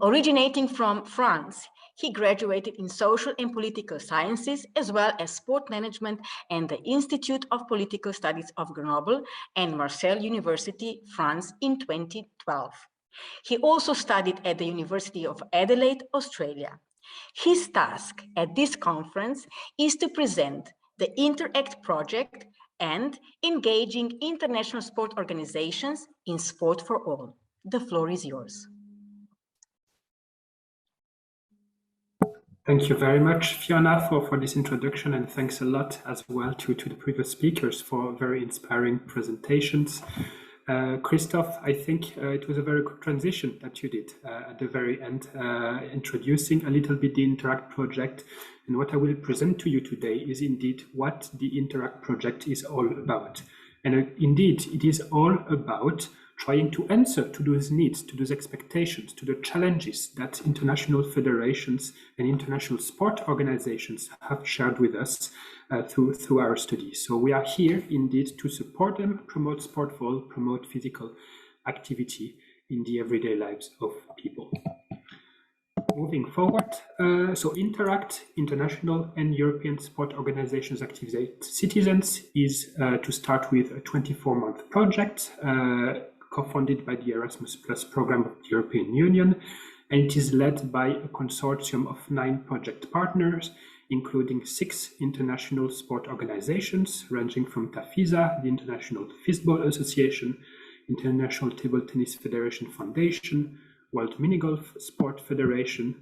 Originating from France, he graduated in social and political sciences, as well as sport management and the Institute of Political Studies of Grenoble and Marseille University, France in 2012. He also studied at the University of Adelaide, Australia. His task at this conference is to present the INTERACT project and engaging international sport organizations in sport for all. The floor is yours. Thank you very much, Fiona, for this introduction, and thanks a lot as well to the previous speakers for very inspiring presentations. Christoph, I think it was a very good transition that you did at the very end, introducing a little bit the INTERACT project. And what I will present to you today is indeed what the INTERACT project is all about. And indeed, it is all about trying to answer to those needs, to those expectations, to the challenges that international federations and international sport organizations have shared with us through our studies. So we are here indeed to support them, promote sport for all, promote physical activity in the everyday lives of people. Moving forward, so INTERACT, International and European Sport Organizations Activate Citizens, is to start with a 24-month project co-funded by the Erasmus Plus program of the European Union, and it is led by a consortium of 9 project partners, including 6 international sport organizations ranging from TAFISA, the International Fistball Association, International Table Tennis Federation Foundation, World Mini Golf Sport Federation,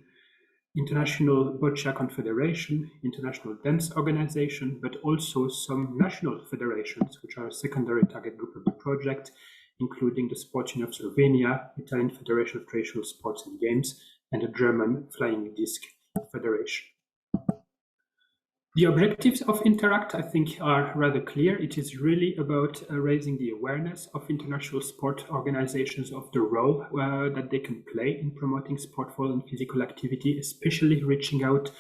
International Boccia Confederation, International Dance Organization, but also some national federations, which are a secondary target group of the project, including the Sport Union of Slovenia, Italian Federation of Traditional Sports and Games, and the German Flying Disc Federation. The objectives of INTERACT, I think, are rather clear. It is really about raising the awareness of international sport organizations of the role that they can play in promoting sport for all and physical activity, especially reaching out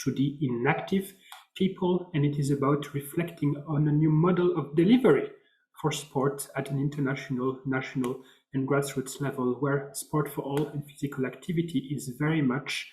to the inactive people. And it is about reflecting on a new model of delivery for sport at an international, national, and grassroots level, where sport for all and physical activity is very much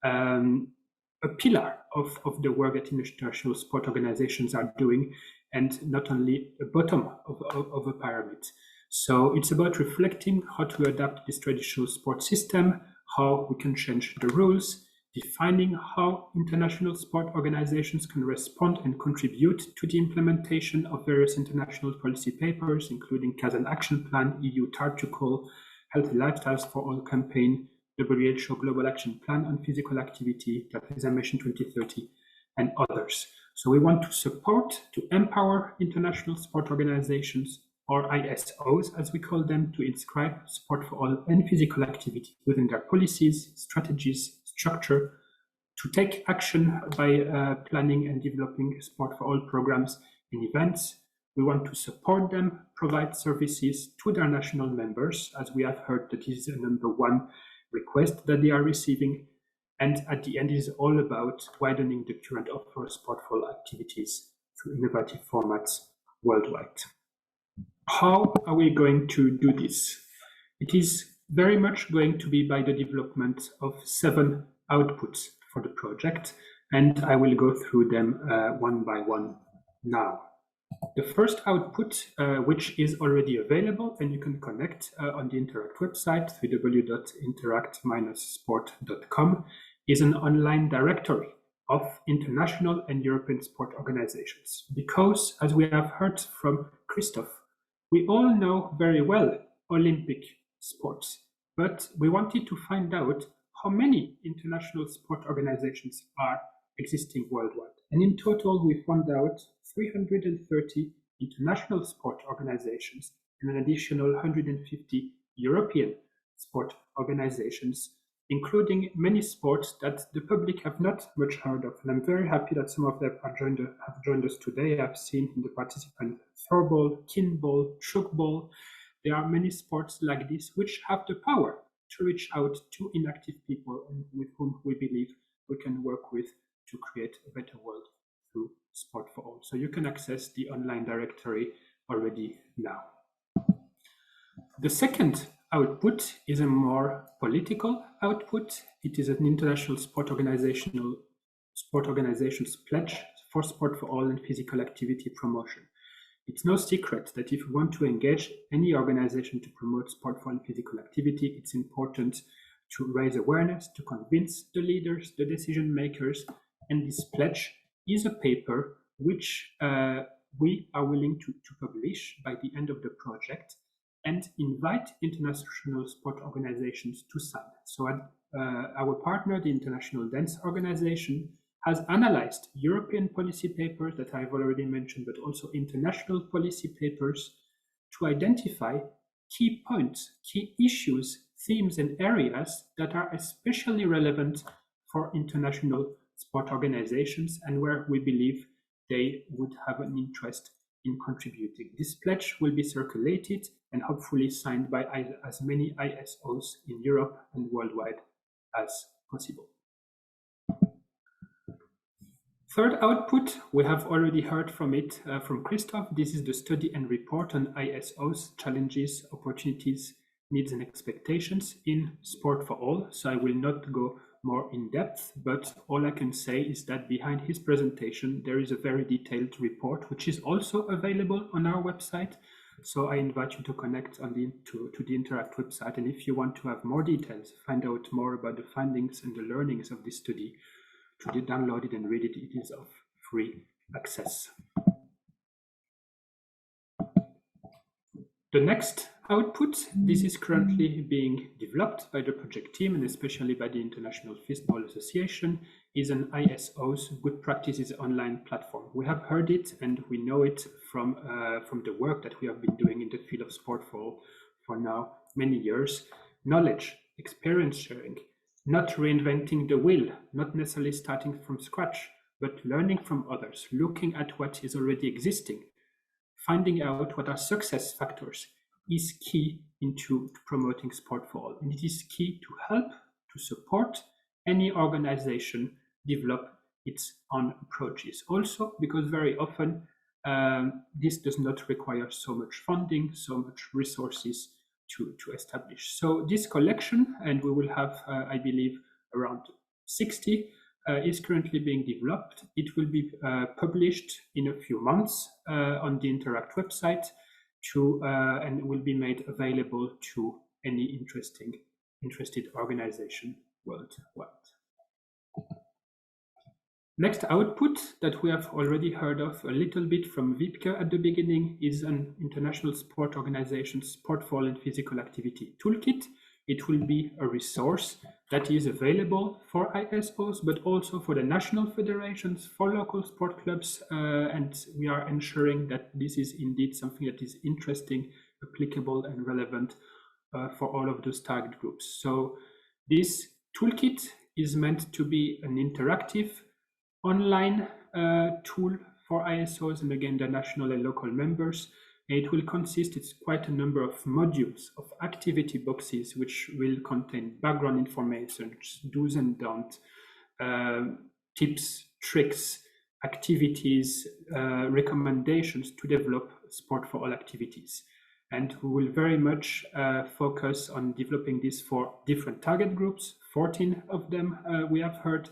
a pillar of the work that international sport organizations are doing, and not only the bottom of a pyramid. So it's about reflecting how to adapt this traditional sport system, how we can change the rules, defining how international sport organizations can respond and contribute to the implementation of various international policy papers, including Kazan Action Plan, EU Tartu-Call, Healthy Lifestyles for All campaign, WHO Global Action Plan on Physical Activity, TAFISA Mission 2030, and others. So we want to support, to empower international sport organizations or ISOs as we call them, to inscribe sport for all and physical activity within their policies, strategies, structure, to take action by planning and developing sport for all programs and events. We want to support them, provide services to their national members, as we have heard that is the #1 request that they are receiving. And at the end, it is all about widening the current offer of sport for all activities through innovative formats worldwide. How are we going to do this? It is very much going to be by the development of 7 outputs for the project, and I will go through them one by one now. The first output, which is already available and you can connect on the Interact website, www.interact-sport.com, is an online directory of international and European sport organizations. Because, as we have heard from Christoph, we all know very well Olympic sports, but we wanted to find out how many international sport organizations are existing worldwide. And in total, we found out 330 international sport organizations and an additional 150 European sport organizations, including many sports that the public have not much heard of. And I'm very happy that some of them have joined us today. I've seen in the participants Fistball, Kinball, Shookball. There are many sports like this which have the power to reach out to inactive people and with whom we believe we can work with to create a better world through sport for all. So you can access the online directory already now. The second output is a more political output. It is an international sport organization's pledge for sport for all and physical activity promotion. It's no secret that if we want to engage any organization to promote sport for all and physical activity, it's important to raise awareness, to convince the leaders, the decision makers, and this pledge is a paper which we are willing to publish by the end of the project and invite international sport organizations to sign. So our partner, the International Dance Organization, has analyzed European policy papers that I've already mentioned, but also international policy papers to identify key points, key issues, themes, and areas that are especially relevant for international sport organizations and where we believe they would have an interest in contributing. This pledge will be circulated and hopefully signed by as many ISOs in Europe and worldwide as possible. Third output, we have already heard from it from Christoph. This is the study and report on ISOs, challenges, opportunities, needs and expectations in sport for all. So I will not go more in depth, but all I can say is that behind his presentation, there is a very detailed report, which is also available on our website. So I invite you to connect on to the Interact website. And if you want to have more details, find out more about the findings and the learnings of this study, to download it and read it, it is of free access. The next output, this is currently being developed by the project team and especially by the International Fistball Association, is an ISO's Good Practices online platform. We have heard it and we know it from the work that we have been doing in the field of sport for now many years. Knowledge, experience sharing, not reinventing the wheel, not necessarily starting from scratch, but learning from others, looking at what is already existing, finding out what are success factors is key into promoting sport for all. And it is key to help, to support any organization develop its own approaches. Also, because very often this does not require so much funding, so much resources to establish. So this collection, and we will have, I believe, around 60, is currently being developed. It will be published in a few months on the Interact website and will be made available to any interested organization worldwide. Next output that we have already heard of a little bit from Wiebke at the beginning is an international sport organization sport for all and physical activity toolkit, It will be a resource that is available for ISOs, but also for the national federations, for local sport clubs, and we are ensuring that this is indeed something that is interesting, applicable, and relevant for all of those target groups. So this toolkit is meant to be an interactive online tool for ISOs and again the national and local members. It will consist, it's quite a number of modules of activity boxes which will contain background information, do's and don'ts, tips, tricks, activities, recommendations to develop sport for all activities. And we will very much focus on developing this for different target groups, 14 of them we have heard,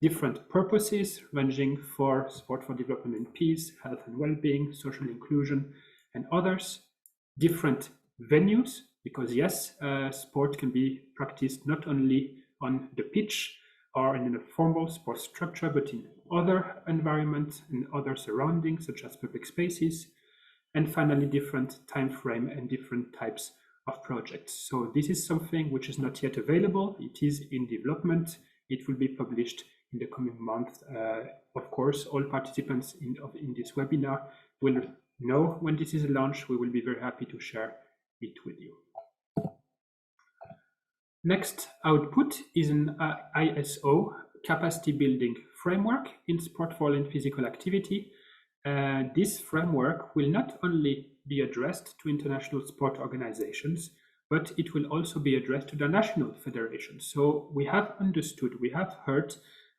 different purposes ranging for sport for development and peace, health and well-being, social inclusion, and others, different venues, because yes, sport can be practiced not only on the pitch or in a formal sports structure, but in other environments and other surroundings, such as public spaces, and finally, different time frame and different types of projects. So this is something which is not yet available. It is in development. It will be published in the coming months. Of course, all participants in this webinar will know when this is launched. We will be very happy to share it with you. Next output is an ISO capacity building framework in sport for all and physical activity. This framework will not only be addressed to international sport organizations, but it will also be addressed to the national federations. So we have understood, we have heard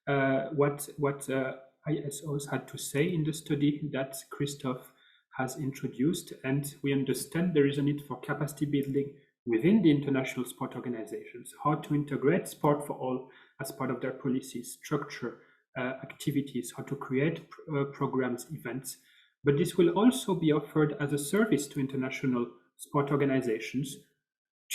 what ISOs had to say in the study that Christoph has introduced, and we understand there is a need for capacity building within the international sport organizations, how to integrate sport for all as part of their policies, structure, activities, how to create programs, events. But this will also be offered as a service to international sport organizations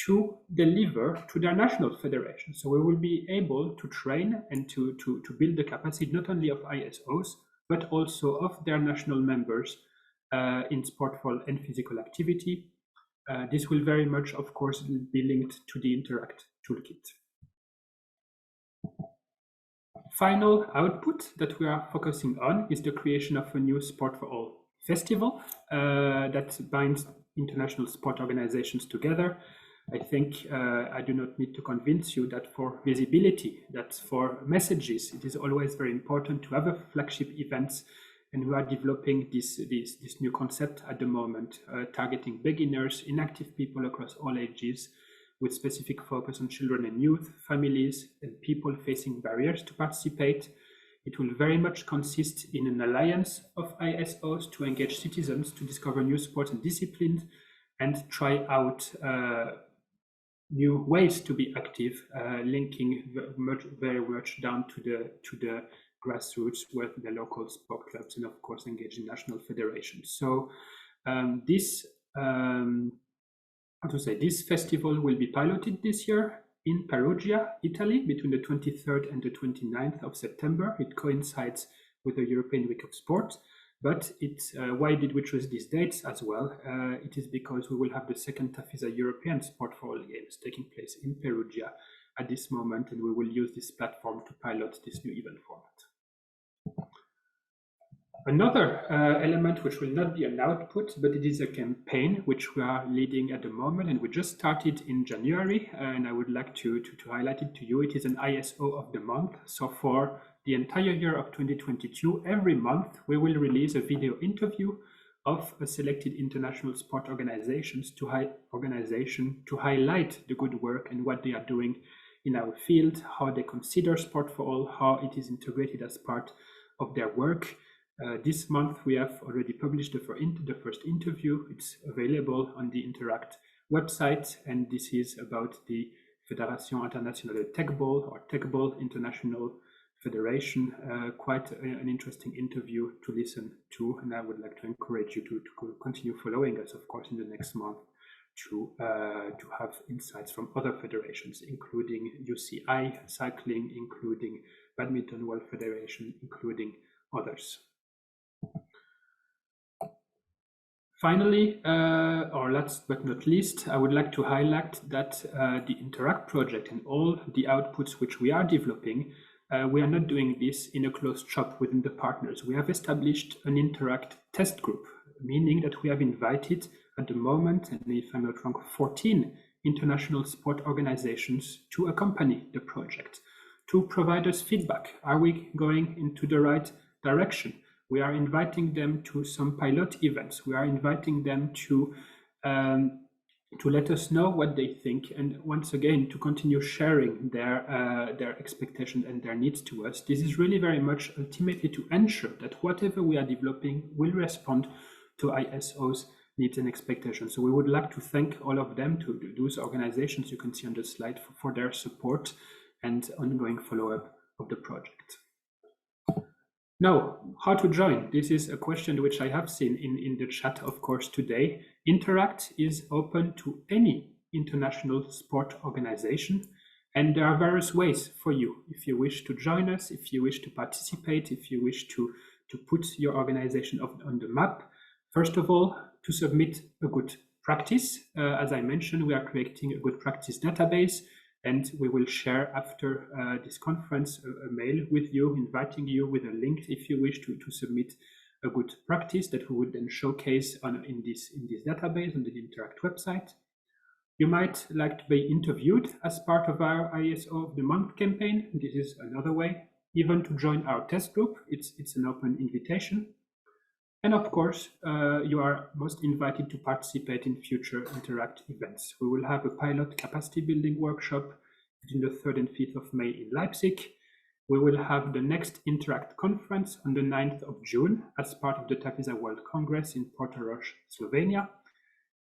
to deliver to their national federations. So we will be able to train and to build the capacity not only of ISOs, but also of their national members in sport for all and physical activity. This will very much, of course, be linked to the Interact toolkit. Final output that we are focusing on is the creation of a new Sport for All festival that binds international sport organizations together. I think I do not need to convince you that for visibility, that for messages, it is always very important to have a flagship events, and we are developing this new concept at the moment, targeting beginners, inactive people across all ages, with specific focus on children and youth, families, and people facing barriers to participate. It will very much consist in an alliance of ISOs to engage citizens to discover new sports and disciplines and try out new ways to be active, linking very much down to the grassroots with the local sport clubs and of course engaging national federations. So this festival will be piloted this year in Perugia, Italy, between the 23rd and the 29th of September. It coincides with the European Week of Sport, but why did we choose these dates as well? It is because we will have the second TAFISA European Sport for All Games taking place in Perugia at this moment, and we will use this platform to pilot this new event format. Another element which will not be an output, but it is a campaign which we are leading at the moment, and we just started in January, and I would like to highlight it to you. It is an ISO of the month. So for the entire year of 2022, every month we will release a video interview of a selected international sport organizations to highlight the good work and what they are doing in our field, how they consider sport for all, how it is integrated as part of their work. This month we have already published the first interview. It's available on the Interact website, and this is about the Fédération Internationale de Teqball, or Teqball International Federation. Quite an interesting interview to listen to, and I would like to encourage you to continue following us, of course, in the next month to have insights from other federations, including UCI cycling, including Badminton World Federation, including others. Finally, or last but not least, I would like to highlight that the Interact project and all the outputs which we are developing, we are not doing this in a closed shop within the partners. We have established an Interact test group, meaning that we have invited at the moment, and if I'm not wrong, 14 international sport organizations to accompany the project, to provide us feedback. Are we going into the right direction? We are inviting them to some pilot events. We are inviting them to let us know what they think, and once again to continue sharing their expectations and their needs to us. This is really very much ultimately to ensure that whatever we are developing will respond to ISO's needs and expectations. So we would like to thank all of them, to those organizations you can see on the slide, for their support and ongoing follow-up of the project. Now, how to join? This is a question which I have seen in the chat, of course, today. Interact is open to any international sport organization, and there are various ways for you. If you wish to join us, if you wish to participate, if you wish to put your organization on the map, first of all, to submit a good practice. As I mentioned, we are creating a good practice database, and we will share after this conference a mail with you, inviting you with a link if you wish to submit a good practice that we would then showcase in this database on the Interact website. You might like to be interviewed as part of our ISO of the Month campaign. This is another way. Even to join our test group, it's an open invitation. And of course, you are most invited to participate in future Interact events. We will have a pilot capacity building workshop between the 3rd and 5th of May in Leipzig. We will have the next Interact conference on the 9th of June as part of the TAFISA World Congress in Portorož, Slovenia.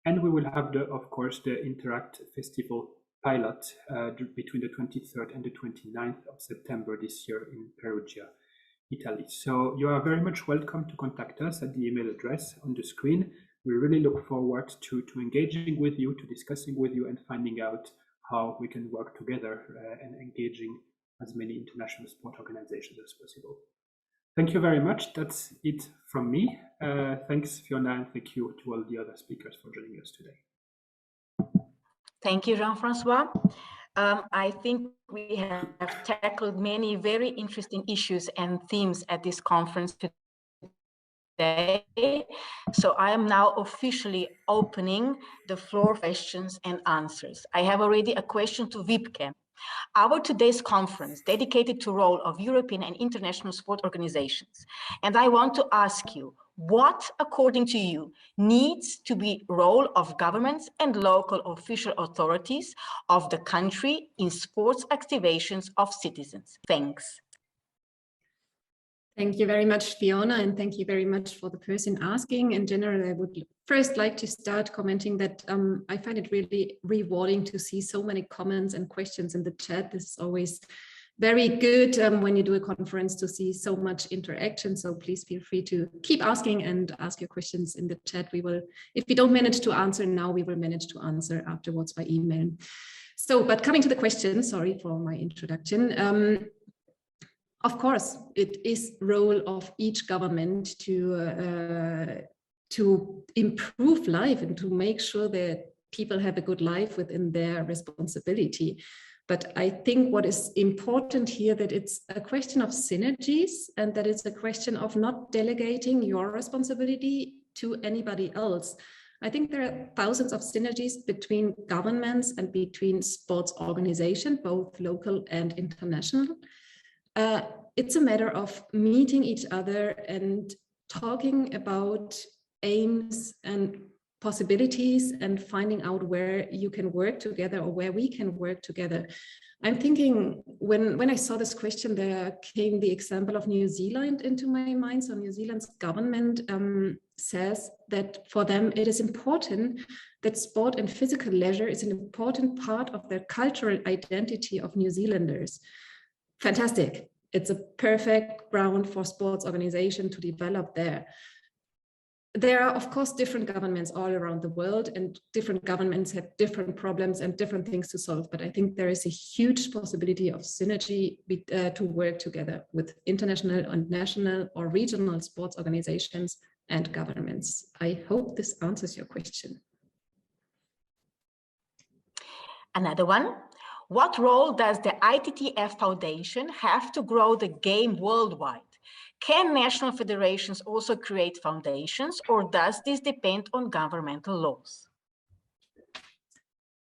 And we will have, of course, the Interact Festival pilot between the 23rd and the 29th of September this year in Perugia, Italy. So you are very much welcome to contact us at the email address on the screen. We really look forward to engaging with you, to discussing with you, and finding out how we can work together and engaging as many international sport organizations as possible. Thank you very much. That's it from me. Thanks, Fiona, and thank you to all the other speakers for joining us today. Thank you, Jean-Francois. I think we have tackled many very interesting issues and themes at this conference today. So I am now officially opening the floor for questions and answers. I have already a question to Wiebke. Our today's conference dedicated to role of European and international sport organizations. And I want to ask you, what, according to you, needs to be role of governments and local official authorities of the country in sports activations of citizens? Thanks. Thank you very much, Fiona, and thank you very much for the person asking. In general, I would first like to start commenting that I find it really rewarding to see so many comments and questions in the chat. This is always very good when you do a conference to see so much interaction. So please feel free to keep asking and ask your questions in the chat. We will, if we don't manage to answer now, we will manage to answer afterwards by email. So, but coming to the question, sorry for my introduction. Of course, it is role of each government to improve life and to make sure that people have a good life within their responsibility. But I think what is important here, that it's a question of synergies and that it's a question of not delegating your responsibility to anybody else. I think there are thousands of synergies between governments and between sports organizations, both local and international. It's a matter of meeting each other and talking about aims and possibilities and finding out where you can work together or where we can work together. I'm thinking when I saw this question, there came the example of New Zealand into my mind. So New Zealand's government says that for them it is important that sport and physical leisure is an important part of their cultural identity of New Zealanders. Fantastic. It's a perfect ground for sports organization to develop there. There are, of course, different governments all around the world, and different governments have different problems and different things to solve. But I think there is a huge possibility of synergy to work together with international and national or regional sports organizations and governments. I hope this answers your question. Another one. What role does the ITTF Foundation have to grow the game worldwide? Can national federations also create foundations, or does this depend on governmental laws?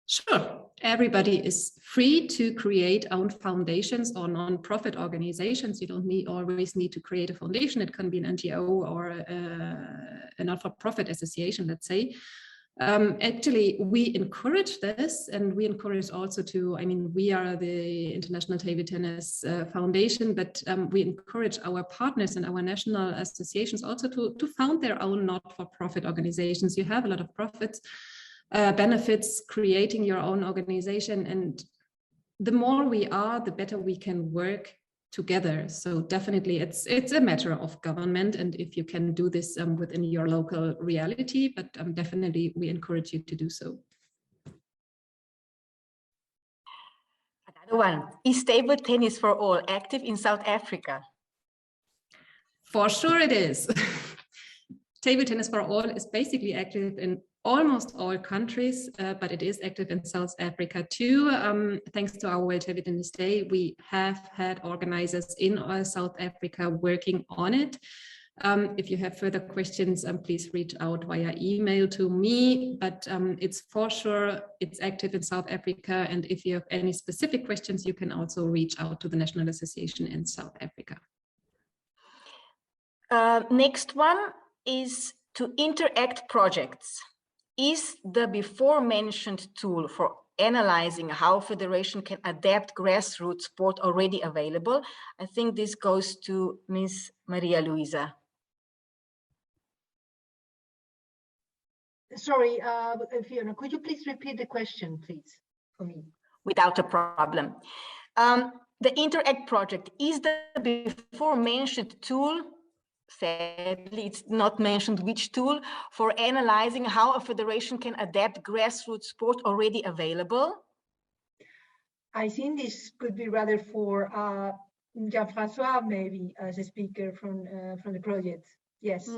Sure, everybody is free to create own foundations or non-profit organizations. You don't always need to create a foundation. It can be an NGO or a not-for-profit association, let's say. Actually, we encourage this, and we encourage also to, we are the International Table Tennis Foundation, but we encourage our partners and our national associations also to found their own not-for-profit organizations. You have a lot of benefits creating your own organization, and the more we are, the better we can work together. So definitely it's a matter of government, and if you can do this within your local reality, but definitely we encourage you to do so. Another one, is table tennis for all active in South Africa? For sure it is. Table tennis for all is basically active in almost all countries, but it is active in South Africa too. Thanks to our World Table Tennis Day, we have had organizers in South Africa working on it. If you have further questions, please reach out via email to me, but it's for sure, it's active in South Africa. And if you have any specific questions, you can also reach out to the National Association in South Africa. Next one is to interact projects. Is the before mentioned tool for analyzing how federation can adapt grassroots sport already available? I think this goes to Ms. Maria Luisa. Sorry, Fiona, could you please repeat the question, please, for me? Without a problem. The Interact project, is the before mentioned tool, sadly, it's not mentioned which tool, for analyzing how a federation can adapt grassroots sport already available? I think this could be rather for Jean-Francois, maybe, as a speaker from the project. Yes.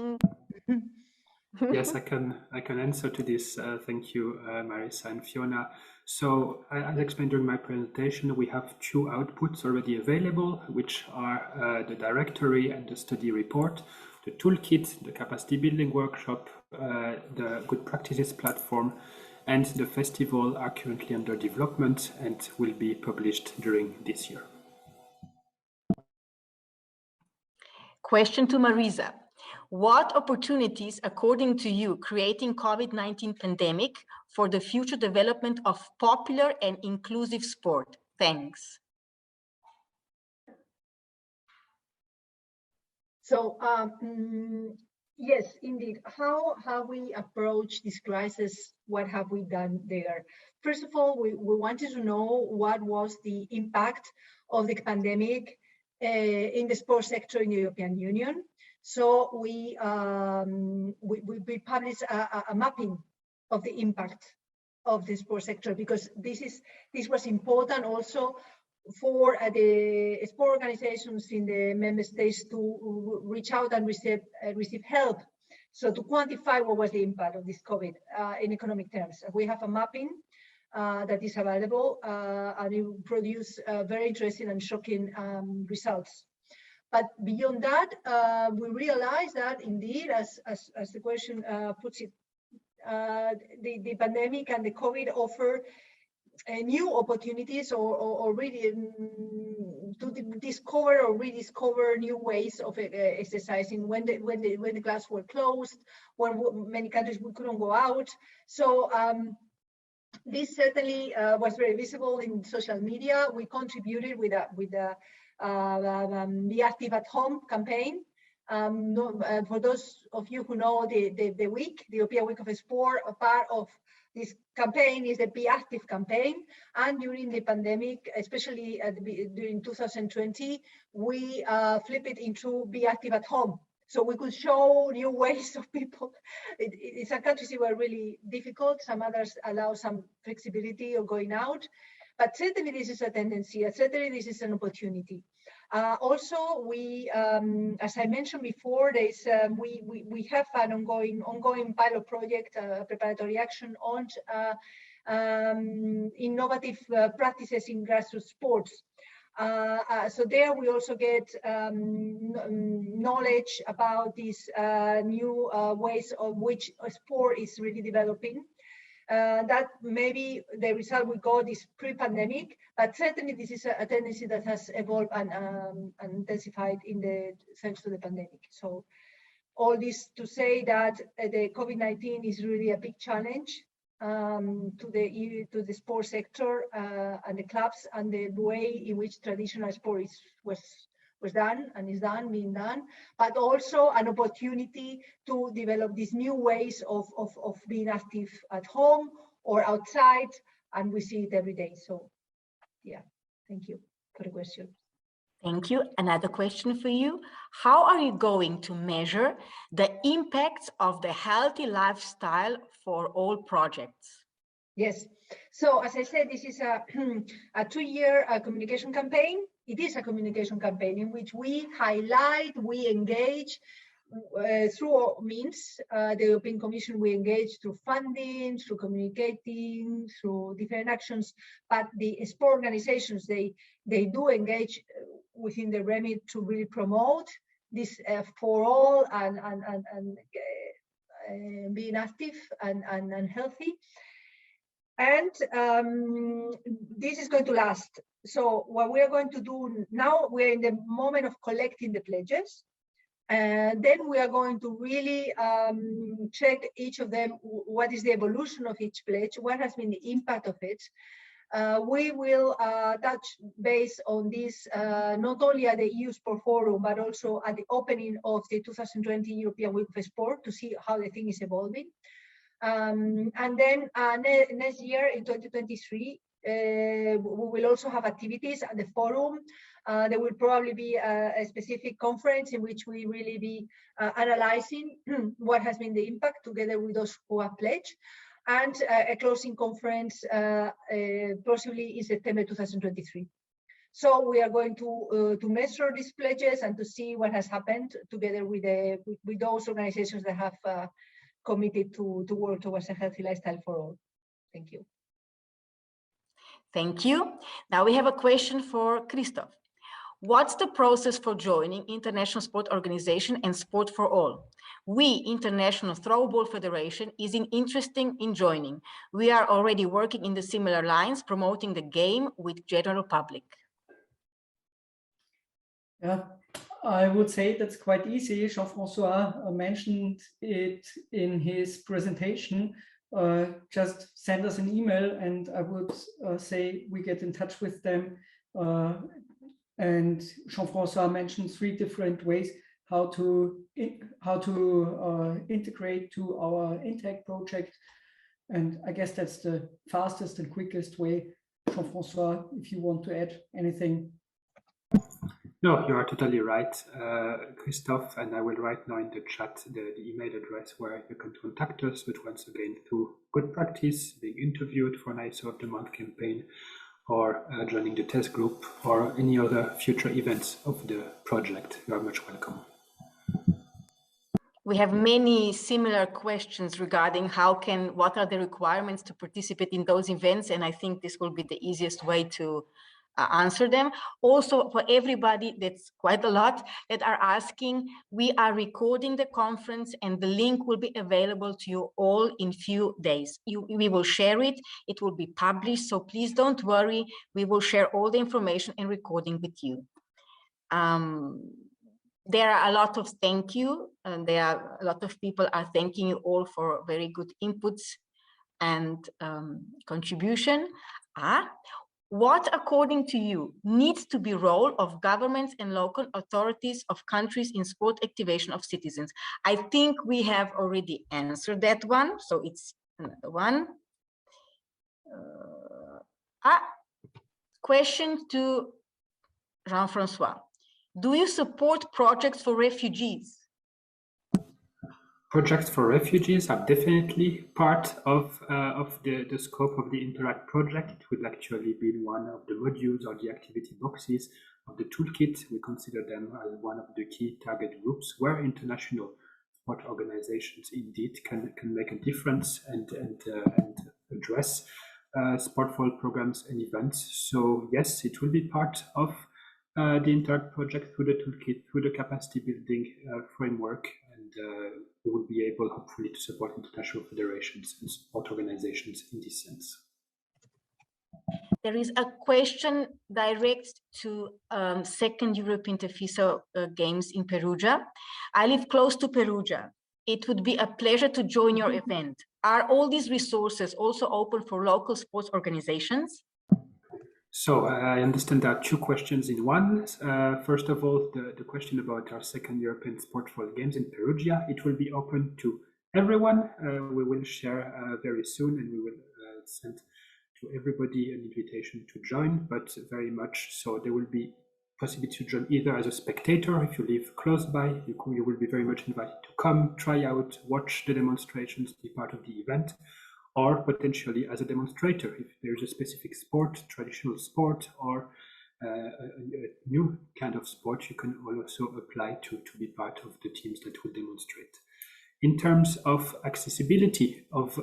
Yes, I can answer to this. Thank you, Marisa and Fiona. So as explained during my presentation, we have two outputs already available, which are the directory and the study report, the toolkit, the capacity building workshop, the good practices platform, and the festival are currently under development and will be published during this year. Question to Marisa. What opportunities, according to you, creating COVID-19 pandemic for the future development of popular and inclusive sport? Thanks. So, yes, indeed. How have we approached this crisis? What have we done there? First of all, we wanted to know what was the impact of the pandemic in the sports sector in the European Union. So we published a mapping of the impact of the sports sector, because this was important also for the sport organizations in the member states to reach out and receive help. So to quantify what was the impact of this COVID in economic terms. We have a mapping that is available and it produced very interesting and shocking results. But beyond that, we realized that indeed, as the question puts it, the pandemic and the COVID offer new opportunities or really to discover or rediscover new ways of exercising when the clubs were closed, when many countries we couldn't go out. So this certainly was very visible in social media. We contributed with the Be Active at Home campaign. For those of you who know the European Week of Sport, a part of this campaign is the Be Active campaign. And during the pandemic, especially during 2020, we flipped it into Be Active at Home. So we could show new ways of people. Some countries were really difficult. Some others allow some flexibility of going out. But certainly this is a tendency, certainly this is an opportunity. Also, we, as I mentioned before, there's we have an ongoing pilot project, preparatory action on innovative practices in grassroots sports. So there we also get knowledge about these new ways of which a sport is really developing. That maybe the result we got is pre-pandemic, but certainly this is a tendency that has evolved and intensified thanks to the pandemic. So all this to say that the COVID-19 is really a big challenge to the sports sector and the clubs, and the way in which traditional sport was done and is being done, but also an opportunity to develop these new ways of being active at home or outside, and we see it every day. So yeah, thank you for the question. Thank you. Another question for you. How are you going to measure the impacts of the healthy lifestyle for all projects? Yes. So as I said, this is a 2-year communication campaign. It is a communication campaign in which we highlight, we engage through all means. The European Commission, we engage through funding, through communicating, through different actions. But the sport organizations, they do engage within the remit to really promote this for all and being active and healthy. And this is going to last. So what we are going to do now, we're in the moment of collecting the pledges. And then we are going to really check each of them, what is the evolution of each pledge, what has been the impact of it. We will touch base on this not only at the EU Sport Forum, but also at the opening of the 2020 European Week of Sport to see how the thing is evolving. And then next year in 2023, we will also have activities at the forum. There will probably be a specific conference in which we really be analyzing what has been the impact together with those who have pledged, and a closing conference possibly in September 2023. So we are going to measure these pledges and to see what has happened together with those organizations that have committed to work towards a healthy lifestyle for all. Thank you. Thank you. Now we have a question for Christoph. What's the process for joining International Sport Organization and Sport for All? We, International Throwball Federation, is interested in joining. We are already working in the similar lines, promoting the game with general public. Yeah, I would say that's quite easy. Jean-Francois mentioned it in his presentation. Just send us an email and I would say we get in touch with them. And Jean-Francois mentioned 3 different ways how to integrate to our Intake project. And I guess that's the fastest and quickest way. Jean-Francois, if you want to add anything. No, you are totally right, Christoph, and I will write now in the chat the email address where you can contact us, but once again, through good practice, being interviewed for an ISO of the Month campaign, or joining the test group, or any other future events of the project. You are much welcome. We have many similar questions regarding what are the requirements to participate in those events, and I think this will be the easiest way to answer them. Also, for everybody, that's quite a lot, that are asking, we are recording the conference and the link will be available to you all in few days. We will share it, it will be published, so please don't worry, we will share all the information and recording with you. There are a lot of thank you, and there are a lot of people are thanking you all for very good inputs and contribution. What, according to you, needs to be role of governments and local authorities of countries in sport activation of citizens? I think we have already answered that one, so it's another one. Question to Jean-Francois. Do you support projects for refugees? Projects for refugees are definitely part of the scope of the Interact project. It will actually be one of the modules or the activity boxes the toolkit. We consider them as one of the key target groups where international sport organizations indeed can make a difference and address sport for all programs and events. So yes, it will be part of the entire project through the toolkit, through the capacity building framework, and we will be able hopefully to support international federations and sport organizations in this sense. There is a question direct to second European TAFISA Games in Perugia. I live close to Perugia. It would be a pleasure to join your event. Are all these resources also open for local sports organizations? So I understand there are two questions in one. First of all, the question about our second European Sport for Games in Perugia. It will be open to everyone. We will share very soon, and we will send to everybody an invitation to join, but very much so there will be possibility to join either as a spectator. If you live close by, you will be very much invited to come, try out, watch the demonstrations, be part of the event, or potentially as a demonstrator. If there's a specific sport, traditional sport, or a new kind of sport, you can also apply to be part of the teams that will demonstrate. In terms of accessibility of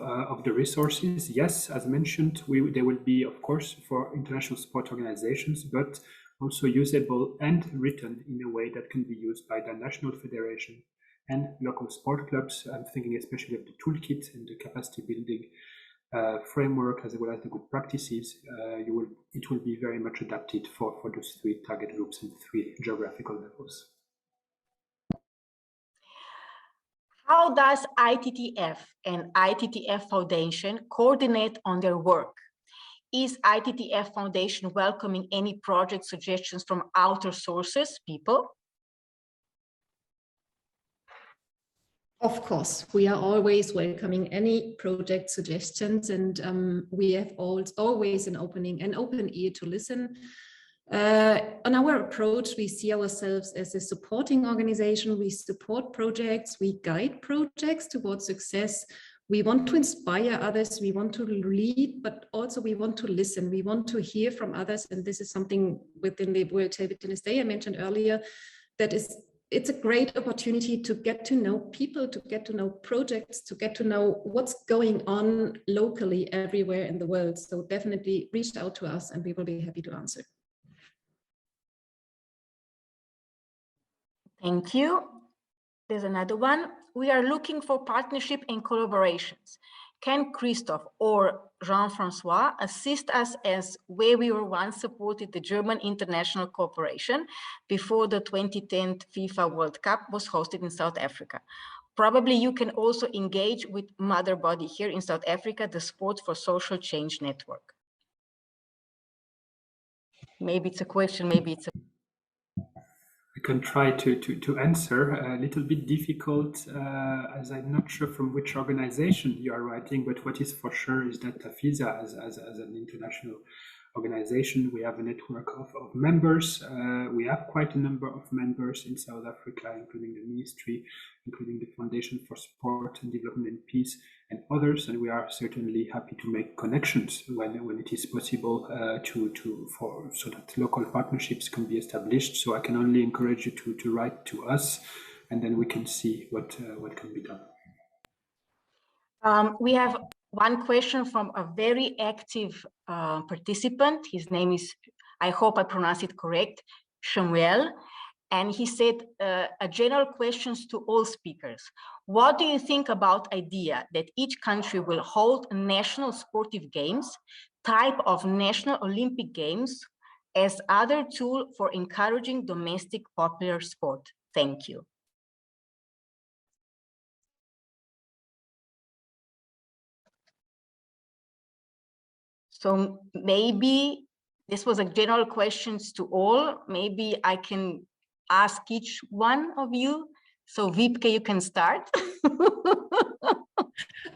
the resources, yes, as mentioned, they will be, of course, for international sport organizations, but also usable and written in a way that can be used by the national federation and local sport clubs. I'm thinking especially of the toolkit and the capacity building framework, as well as the good practices. It will be very much adapted for those three target groups and three geographical levels. How does ITTF and ITTF Foundation coordinate on their work? Is ITTF Foundation welcoming any project suggestions from outer sources, people? Of course, we are always welcoming any project suggestions, and we have always an open ear to listen. On our approach, we see ourselves as a supporting organization. We support projects, we guide projects towards success. We want to inspire others, we want to lead, but also we want to listen. We want to hear from others, and this is something within the World Table Tennis Day I mentioned earlier, it's a great opportunity to get to know people, to get to know projects, to get to know what's going on locally everywhere in the world. So definitely reach out to us and we will be happy to answer. Thank you. There's another one. We are looking for partnership and collaborations. Can Christoph or Jean-Francois assist us as where we were once supported the German International Cooperation before the 2010 FIFA World Cup was hosted in South Africa? Probably you can also engage with Mother Body here in South Africa, the Sport for Social Change Network. Maybe it's a question, maybe it's a... I can try to answer. A little bit difficult, as I'm not sure from which organization you are writing, but what is for sure is that TAFISA, as an international organization, we have a network of members. We have quite a number of members in South Africa, including the ministry, including the Foundation for Sport and Development and Peace, and others. And we are certainly happy to make connections when it is possible so that local partnerships can be established. So I can only encourage you to write to us, and then we can see what can be done. We have one question from a very active participant. His name is, I hope I pronounce it correct, Samuel. And he said, a general questions to all speakers. What do you think about idea that each country will hold national sportive games, type of national Olympic games, as other tool for encouraging domestic popular sport? Thank you. So maybe this was a general questions to all. Maybe I can ask each one of you. So Wiebke, you can start.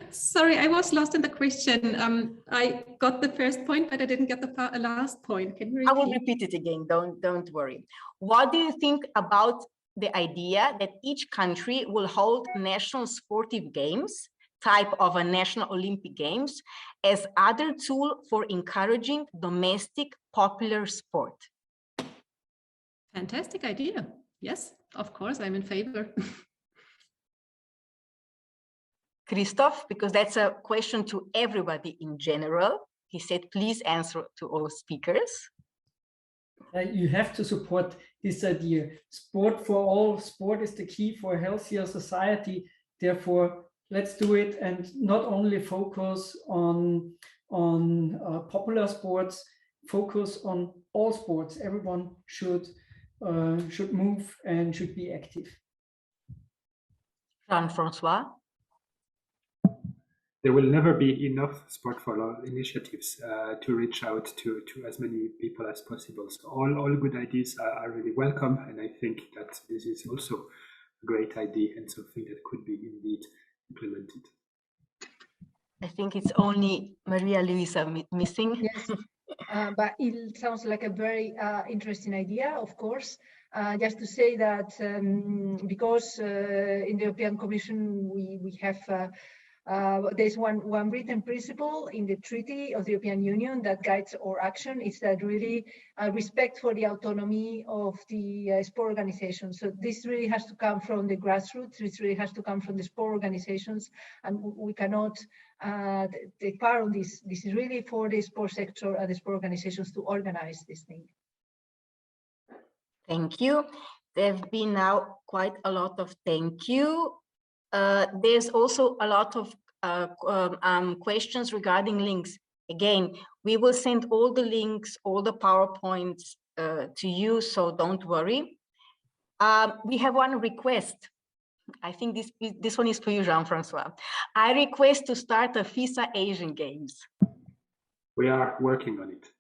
Sorry, I was lost in the question. I got the first point, but I didn't get the last point. Can you repeat? I will repeat it again. Don't worry. What do you think about the idea that each country will hold national sportive games, type of a national Olympic games, as other tool for encouraging domestic popular sport? Fantastic idea. Yes, of course, I'm in favor. Christoph, because that's a question to everybody in general. He said, please answer to all speakers. You have to support this idea. Sport for all. Sport is the key for a healthier society. Therefore, let's do it and not only focus on popular sports. Focus on all sports. Everyone should move and should be active. Jean-Francois. There will never be enough Sport for All initiatives to reach out to as many people as possible. So all good ideas are really welcome, and I think that this is also a great idea and something that could be indeed implemented. I think it's only Maria Luisa missing. Yes, but it sounds like a very interesting idea, of course. Just to say that because in the European Commission we have there's one written principle in the Treaty of the European Union that guides our action. It's that really respect for the autonomy of the sport organizations. So this really has to come from the grassroots. This really has to come from the sport organizations, and we cannot take part on this. This is really for the sport sector and the sport organizations to organize this thing. Thank you. There have been now quite a lot of thank you. There's also a lot of questions regarding links. Again, we will send all the links, all the PowerPoints to you, so don't worry. We have one request. I think this one is for you, Jean-Francois. I request to start a FISA Asian Games. We are working on it.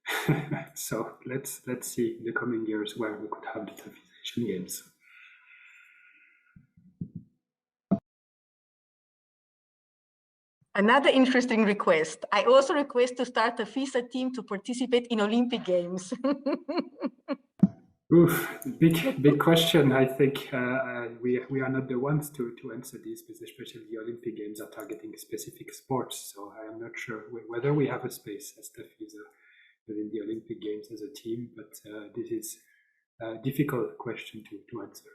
So let's see in the coming years where we could have the TAFISA Asian Games. Another interesting request. I also request to start a FISA team to participate in Olympic Games. Oof, big question. I think we are not the ones to answer these, because especially the Olympic Games are targeting specific sports. So I am not sure whether we have a space as TAFISA within the Olympic Games as a team, but this is a difficult question to answer.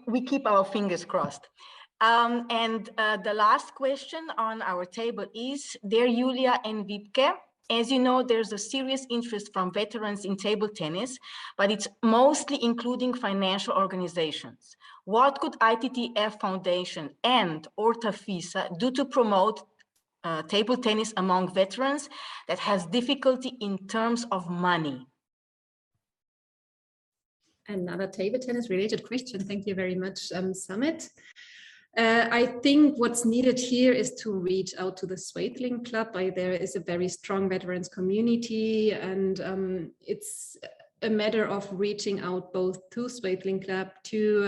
We keep our fingers crossed. And the last question on our table is, dear Julia and Wiebke, as you know, there's a serious interest from veterans in table tennis, but it's mostly including financial organizations. What could ITTF Foundation and or TAFISA do to promote table tennis among veterans that has difficulty in terms of money? Another table tennis related question. Thank you very much, Summit. I think what's needed here is to reach out to the Sweatling Club. There is a very strong veterans community, and it's a matter of reaching out both to Sweatling Club, to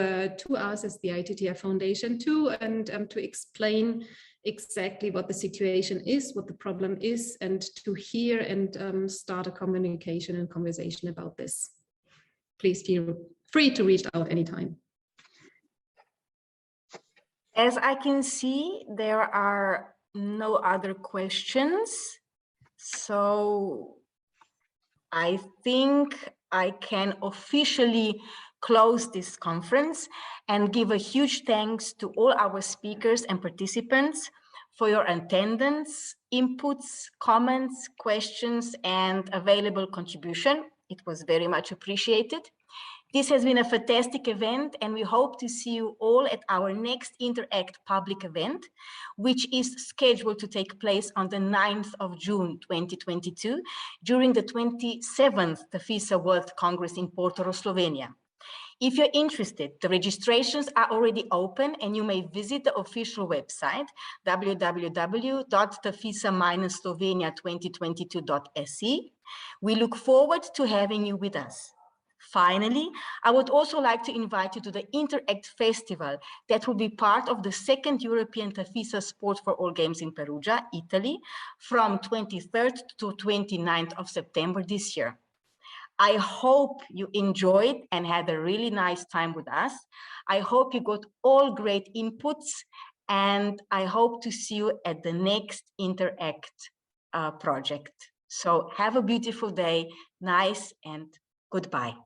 us as the ITTF Foundation too, and to explain exactly what the situation is, what the problem is, and to hear and start a communication and conversation about this. Please feel free to reach out anytime. As I can see, there are no other questions. So I think I can officially close this conference and give a huge thanks to all our speakers and participants for your attendance, inputs, comments, questions, and available contribution. It was very much appreciated. This has been a fantastic event, and we hope to see you all at our next Interact public event, which is scheduled to take place on the 9th of June 2022 during the 27th TAFISA World Congress in Portorož, Slovenia. If you're interested, the registrations are already open, and you may visit the official website www.tafisa-slovenia2022.se. We look forward to having you with us. Finally, I would also like to invite you to the Interact Festival that will be part of the second European TAFISA Sport for All Games in Perugia, Italy, from 23rd to 29th of September this year. I hope you enjoyed and had a really nice time with us. I hope you got all great inputs, and I hope to see you at the next Interact project. So have a beautiful day, nice and Goodbye.